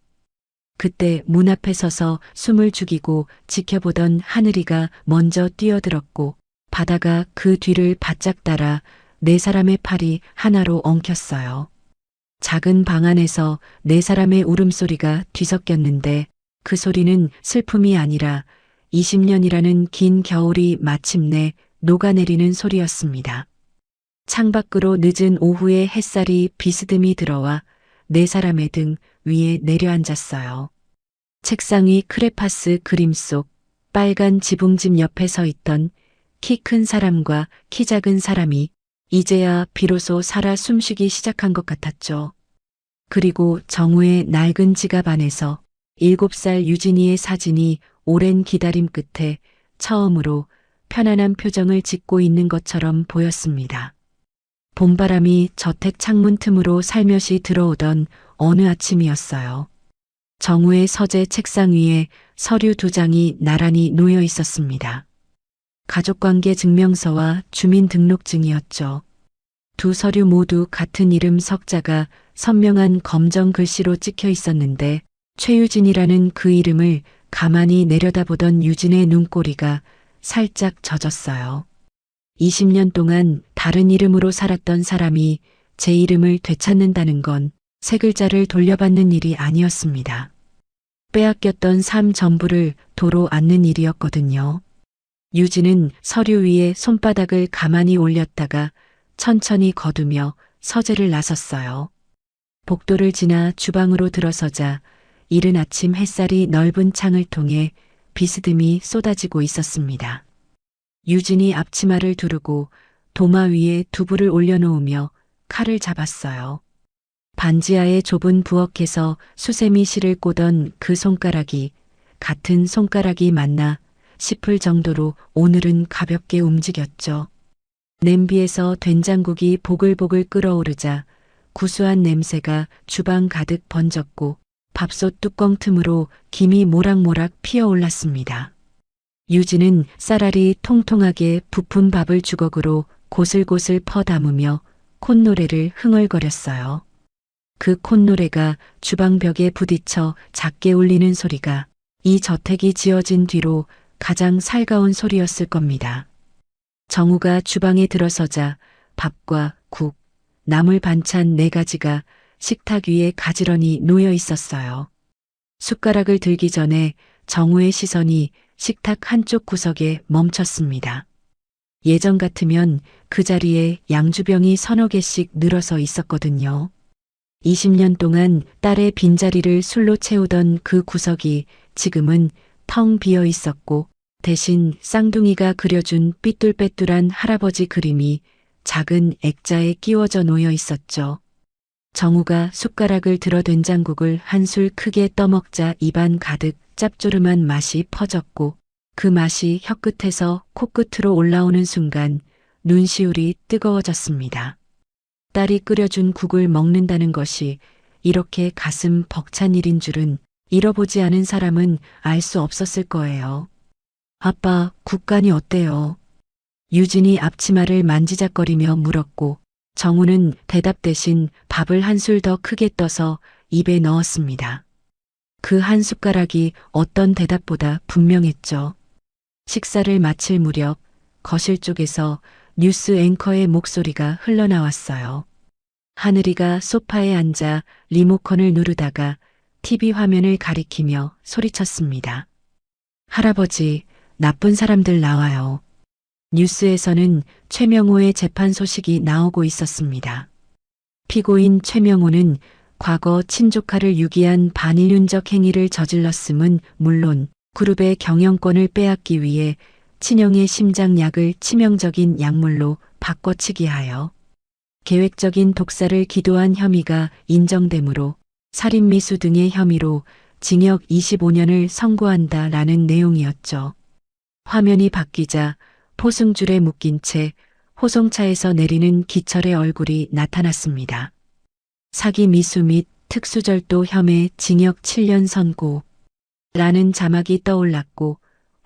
그때 문 앞에 서서 숨을 죽이고 지켜보던 하늘이가 먼저 뛰어들었고 바다가 그 뒤를 바짝 따라 네 사람의 팔이 하나로 엉켰어요. 작은 방 안에서 네 사람의 울음소리가 뒤섞였는데 그 소리는 슬픔이 아니라 20년이라는 긴 겨울이 마침내 녹아내리는 소리였습니다. 창밖으로 늦은 오후에 햇살이 비스듬히 들어와 네 사람의 등 위에 내려앉았어요. 책상 위 크레파스 그림 속 빨간 지붕집 옆에 서 있던 키 큰 사람과 키 작은 사람이 이제야 비로소 살아 숨쉬기 시작한 것 같았죠. 그리고 정우의 낡은 지갑 안에서 7살 유진이의 사진이 오랜 기다림 끝에 처음으로 편안한 표정을 짓고 있는 것처럼 보였습니다. 봄바람이 저택 창문 틈으로 살며시 들어오던 어느 아침이었어요. 정우의 서재 책상 위에 서류 2장이 나란히 놓여 있었습니다. 가족관계 증명서와 주민등록증이었죠. 두 서류 모두 같은 이름 석자가 선명한 검정 글씨로 찍혀 있었는데 최유진이라는 그 이름을 가만히 내려다보던 유진의 눈꼬리가 살짝 젖었어요. 20년 동안 다른 이름으로 살았던 사람이 제 이름을 되찾는다는 건 세 글자를 돌려받는 일이 아니었습니다. 빼앗겼던 삶 전부를 도로 앉는 일이었거든요. 유진은 서류 위에 손바닥을 가만히 올렸다가 천천히 거두며 서재를 나섰어요. 복도를 지나 주방으로 들어서자 이른 아침 햇살이 넓은 창을 통해 비스듬히 쏟아지고 있었습니다. 유진이 앞치마를 두르고 도마 위에 두부를 올려놓으며 칼을 잡았어요. 반지하의 좁은 부엌에서 수세미 실을 꼬던 그 손가락이 같은 손가락이 맞나 싶을 정도로 오늘은 가볍게 움직였죠. 냄비에서 된장국이 보글보글 끓어오르자 구수한 냄새가 주방 가득 번졌고 밥솥 뚜껑 틈으로 김이 모락모락 피어올랐습니다. 유진은 쌀알이 통통하게 부푼 밥을 주걱으로 고슬고슬 퍼 담으며 콧노래를 흥얼거렸어요. 그 콧노래가 주방벽에 부딪혀 작게 울리는 소리가 이 저택이 지어진 뒤로 가장 살가운 소리였을 겁니다. 정우가 주방에 들어서자 밥과 국, 나물 반찬 4가지가 식탁 위에 가지런히 놓여 있었어요. 숟가락을 들기 전에 정우의 시선이 식탁 한쪽 구석에 멈췄습니다. 예전 같으면 그 자리에 양주병이 서너 개씩 늘어서 있었거든요. 20년 동안 딸의 빈자리를 술로 채우던 그 구석이 지금은 텅 비어 있었고 대신 쌍둥이가 그려준 삐뚤빼뚤한 할아버지 그림이 작은 액자에 끼워져 놓여 있었죠. 정우가 숟가락을 들어 된장국을 한 술 크게 떠먹자 입안 가득 짭조름한 맛이 퍼졌고 그 맛이 혀끝에서 코끝으로 올라오는 순간 눈시울이 뜨거워졌습니다. 딸이 끓여준 국을 먹는다는 것이 이렇게 가슴 벅찬 일인 줄은 잃어보지 않은 사람은 알 수 없었을 거예요. 아빠, 국간이 어때요? 유진이 앞치마를 만지작거리며 물었고 정우는 대답 대신 밥을 한 술 더 크게 떠서 입에 넣었습니다. 그 한 숟가락이 어떤 대답보다 분명했죠. 식사를 마칠 무렵 거실 쪽에서 뉴스 앵커의 목소리가 흘러나왔어요. 하늘이가 소파에 앉아 리모컨을 누르다가 TV 화면을 가리키며 소리쳤습니다. 할아버지, 나쁜 사람들 나와요. 뉴스에서는 최명호의 재판 소식이 나오고 있었습니다. 피고인 최명호는 과거 친조카를 유기한 반인륜적 행위를 저질렀음은 물론 그룹의 경영권을 빼앗기 위해 친형의 심장약을 치명적인 약물로 바꿔치기 하여 계획적인 독사를 기도한 혐의가 인정되므로 살인미수 등의 혐의로 징역 25년을 선고한다라는 내용이었죠. 화면이 바뀌자 포승줄에 묶인 채 호송차에서 내리는 기철의 얼굴이 나타났습니다. 사기 미수 및 특수절도 혐의 징역 7년 선고 라는 자막이 떠올랐고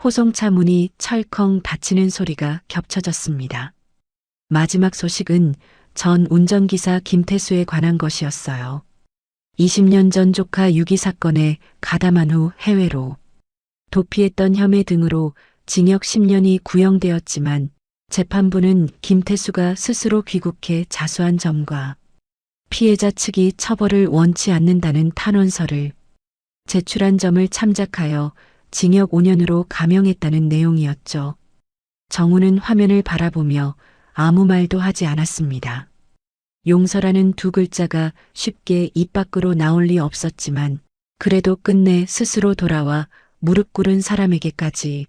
호송차 문이 철컹 닫히는 소리가 겹쳐졌습니다. 마지막 소식은 전 운전기사 김태수에 관한 것이었어요. 20년 전 조카 유기 사건에 가담한 후 해외로 도피했던 혐의 등으로 징역 10년이 구형되었지만 재판부는 김태수가 스스로 귀국해 자수한 점과 피해자 측이 처벌을 원치 않는다는 탄원서를 제출한 점을 참작하여 징역 5년으로 감형했다는 내용이었죠. 정우는 화면을 바라보며 아무 말도 하지 않았습니다. 용서라는 두 글자가 쉽게 입 밖으로 나올 리 없었지만 그래도 끝내 스스로 돌아와 무릎 꿇은 사람에게까지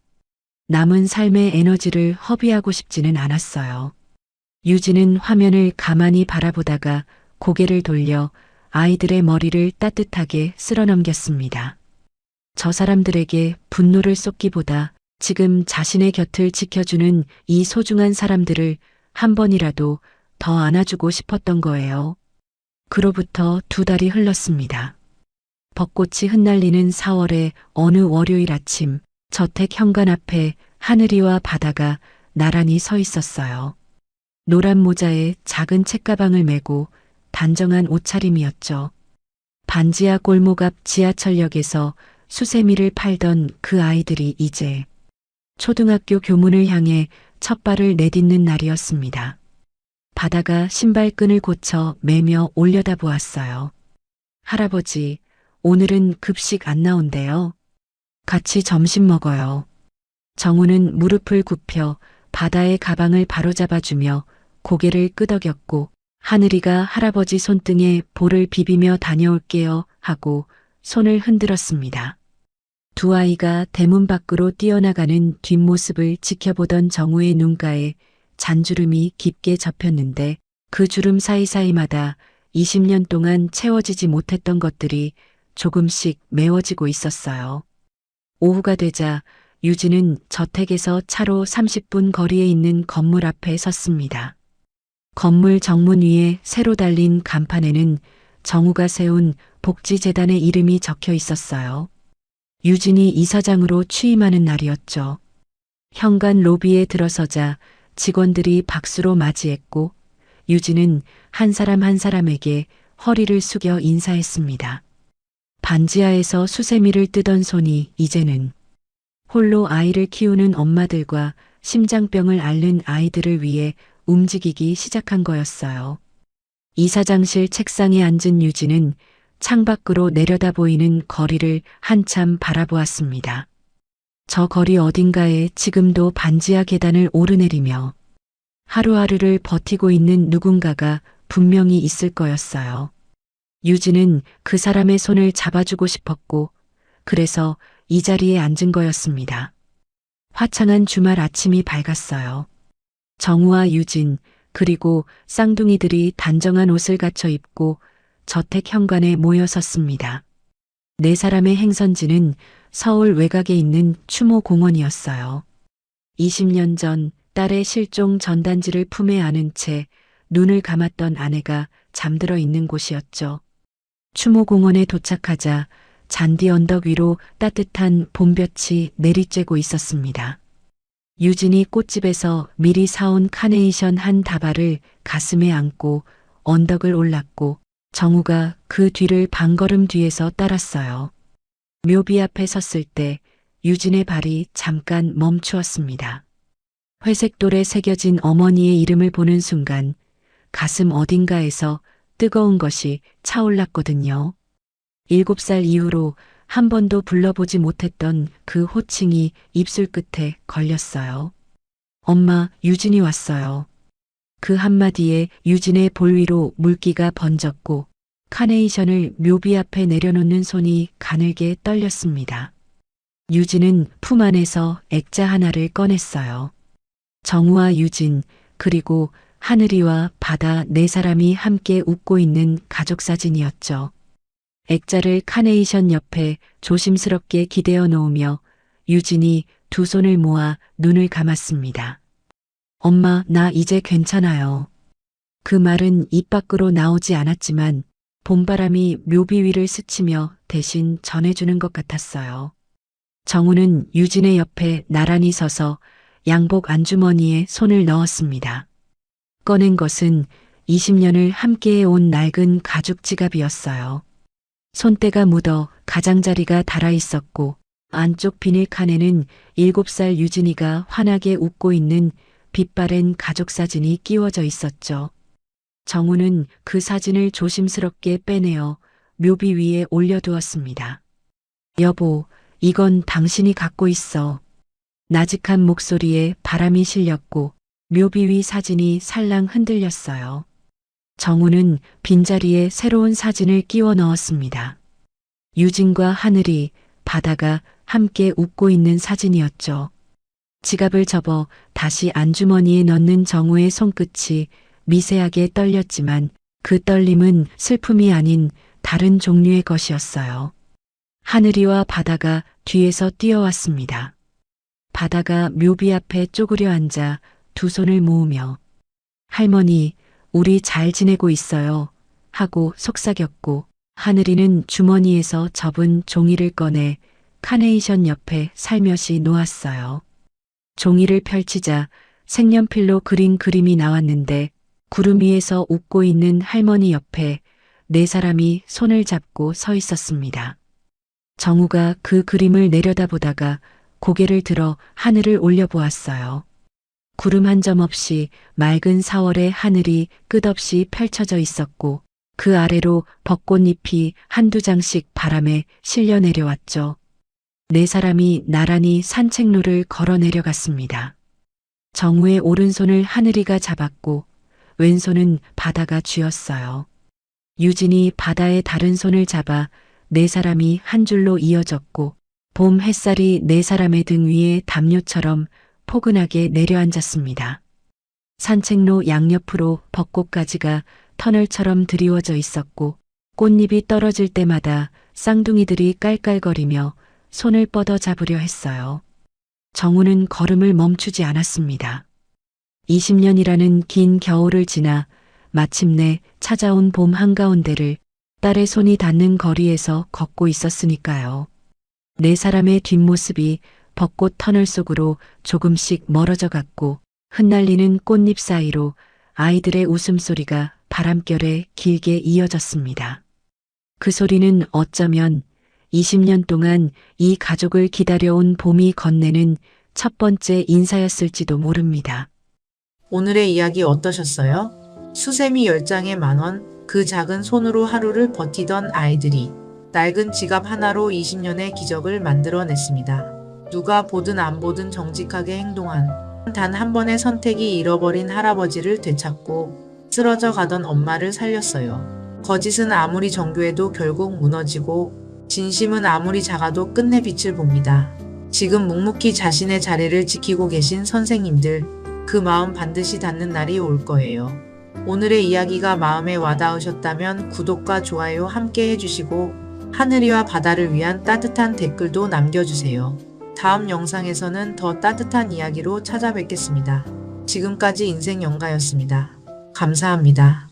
남은 삶의 에너지를 허비하고 싶지는 않았어요. 유진은 화면을 가만히 바라보다가 고개를 돌려 아이들의 머리를 따뜻하게 쓸어넘겼습니다. 저 사람들에게 분노를 쏟기보다 지금 자신의 곁을 지켜주는 이 소중한 사람들을 한 번이라도 더 안아주고 싶었던 거예요. 그로부터 2달이 흘렀습니다. 벚꽃이 흩날리는 4월의 어느 월요일 아침, 저택 현관 앞에 하늘이와 바다가 나란히 서 있었어요. 노란 모자에 작은 책가방을 메고 단정한 옷차림이었죠. 반지하 골목 앞 지하철역에서 수세미를 팔던 그 아이들이 이제 초등학교 교문을 향해 첫 발을 내딛는 날이었습니다. 바다가 신발끈을 고쳐 매며 올려다보았어요. 할아버지, 오늘은 급식 안 나온대요. 같이 점심 먹어요. 정우는 무릎을 굽혀 바다의 가방을 바로잡아주며 고개를 끄덕였고 하늘이가 할아버지 손등에 볼을 비비며 다녀올게요 하고 손을 흔들었습니다. 두 아이가 대문 밖으로 뛰어나가는 뒷모습을 지켜보던 정우의 눈가에 잔주름이 깊게 접혔는데 그 주름 사이사이마다 20년 동안 채워지지 못했던 것들이 조금씩 메워지고 있었어요. 오후가 되자 유진은 저택에서 차로 30분 거리에 있는 건물 앞에 섰습니다. 건물 정문 위에 새로 달린 간판에는 정우가 세운 복지재단의 이름이 적혀 있었어요. 유진이 이사장으로 취임하는 날이었죠. 현관 로비에 들어서자 직원들이 박수로 맞이했고 유진은 한 사람 한 사람에게 허리를 숙여 인사했습니다. 반지하에서 수세미를 뜨던 손이 이제는 홀로 아이를 키우는 엄마들과 심장병을 앓는 아이들을 위해 움직이기 시작한 거였어요. 이사장실 책상에 앉은 유진은 창밖으로 내려다 보이는 거리를 한참 바라보았습니다. 저 거리 어딘가에 지금도 반지하 계단을 오르내리며 하루하루를 버티고 있는 누군가가 분명히 있을 거였어요. 유진은 그 사람의 손을 잡아주고 싶었고 그래서 이 자리에 앉은 거였습니다. 화창한 주말 아침이 밝았어요. 정우와 유진 그리고 쌍둥이들이 단정한 옷을 갖춰 입고 저택 현관에 모여 섰습니다. 4사람의 행선지는 서울 외곽에 있는 추모공원이었어요. 20년 전 딸의 실종 전단지를 품에 안은 채 눈을 감았던 아내가 잠들어 있는 곳이었죠. 추모공원에 도착하자 잔디 언덕 위로 따뜻한 봄볕이 내리쬐고 있었습니다. 유진이 꽃집에서 미리 사온 카네이션 한 다발을 가슴에 안고 언덕을 올랐고 정우가 그 뒤를 반걸음 뒤에서 따랐어요. 묘비 앞에 섰을 때 유진의 발이 잠깐 멈추었습니다. 회색 돌에 새겨진 어머니의 이름을 보는 순간 가슴 어딘가에서 뜨거운 것이 차올랐거든요. 7살 이후로 한 번도 불러보지 못했던 그 호칭이 입술 끝에 걸렸어요. 엄마, 유진이 왔어요. 그 한마디에 유진의 볼 위로 물기가 번졌고 카네이션을 묘비 앞에 내려놓는 손이 가늘게 떨렸습니다. 유진은 품 안에서 액자 하나를 꺼냈어요. 정우와 유진 그리고 하늘이와 바다 4사람이 함께 웃고 있는 가족사진이었죠. 액자를 카네이션 옆에 조심스럽게 기대어 놓으며 유진이 두 손을 모아 눈을 감았습니다. 엄마, 나 이제 괜찮아요. 그 말은 입 밖으로 나오지 않았지만 봄바람이 묘비 위를 스치며 대신 전해주는 것 같았어요. 정우는 유진의 옆에 나란히 서서 양복 안주머니에 손을 넣었습니다. 꺼낸 것은 20년을 함께해온 낡은 가죽 지갑이었어요. 손때가 묻어 가장자리가 닳아 있었고 안쪽 비닐칸에는 7살 유진이가 환하게 웃고 있는 빛바랜 가족 사진이 끼워져 있었죠. 정우는 그 사진을 조심스럽게 빼내어 묘비 위에 올려두었습니다. 여보, 이건 당신이 갖고 있어. 나직한 목소리에 바람이 실렸고 묘비 위 사진이 살랑 흔들렸어요. 정우는 빈자리에 새로운 사진을 끼워 넣었습니다. 유진과 하늘이, 바다가 함께 웃고 있는 사진이었죠. 지갑을 접어 다시 안주머니에 넣는 정우의 손끝이 미세하게 떨렸지만 그 떨림은 슬픔이 아닌 다른 종류의 것이었어요. 하늘이와 바다가 뒤에서 뛰어왔습니다. 바다가 묘비 앞에 쪼그려 앉아 두 손을 모으며 할머니, 우리 잘 지내고 있어요 하고 속삭였고 하늘이는 주머니에서 접은 종이를 꺼내 카네이션 옆에 살며시 놓았어요. 종이를 펼치자 색연필로 그린 그림이 나왔는데 구름 위에서 웃고 있는 할머니 옆에 네 사람이 손을 잡고 서 있었습니다. 정우가 그 그림을 내려다보다가 고개를 들어 하늘을 올려보았어요. 구름 한 점 없이 맑은 4월의 하늘이 끝없이 펼쳐져 있었고 그 아래로 벚꽃잎이 한두 장씩 바람에 실려 내려왔죠. 네 사람이 나란히 산책로를 걸어 내려갔습니다. 정우의 오른손을 하늘이가 잡았고 왼손은 바다가 쥐었어요. 유진이 바다의 다른 손을 잡아 네 사람이 한 줄로 이어졌고 봄 햇살이 네 사람의 등 위에 담요처럼 포근하게 내려앉았습니다. 산책로 양옆으로 벚꽃가지가 터널처럼 드리워져 있었고 꽃잎이 떨어질 때마다 쌍둥이들이 깔깔거리며 손을 뻗어 잡으려 했어요. 정우는 걸음을 멈추지 않았습니다. 20년이라는 긴 겨울을 지나 마침내 찾아온 봄 한가운데를 딸의 손이 닿는 거리에서 걷고 있었으니까요. 네 사람의 뒷모습이 벚꽃 터널 속으로 조금씩 멀어져 갔고 흩날리는 꽃잎 사이로 아이들의 웃음소리가 바람결에 길게 이어졌습니다. 그 소리는 어쩌면 20년 동안 이 가족을 기다려온 봄이 건네는 첫 번째 인사였을지도 모릅니다. 오늘의 이야기 어떠셨어요? 수세미 10장에 만원, 그 작은 손으로 하루를 버티던 아이들이 낡은 지갑 하나로 20년의 기적을 만들어냈습니다. 누가 보든 안 보든 정직하게 행동한 단 한 번의 선택이 잃어버린 할아버지를 되찾고 쓰러져 가던 엄마를 살렸어요. 거짓은 아무리 정교해도 결국 무너지고 진심은 아무리 작아도 끝내 빛을 봅니다. 지금 묵묵히 자신의 자리를 지키고 계신 선생님들, 그 마음 반드시 닿는 날이 올 거예요. 오늘의 이야기가 마음에 와닿으셨다면 구독과 좋아요 함께 해주시고 하늘이와 바다를 위한 따뜻한 댓글도 남겨주세요. 다음 영상에서는 더 따뜻한 이야기로 찾아뵙겠습니다. 지금까지 인생연가였습니다. 감사합니다.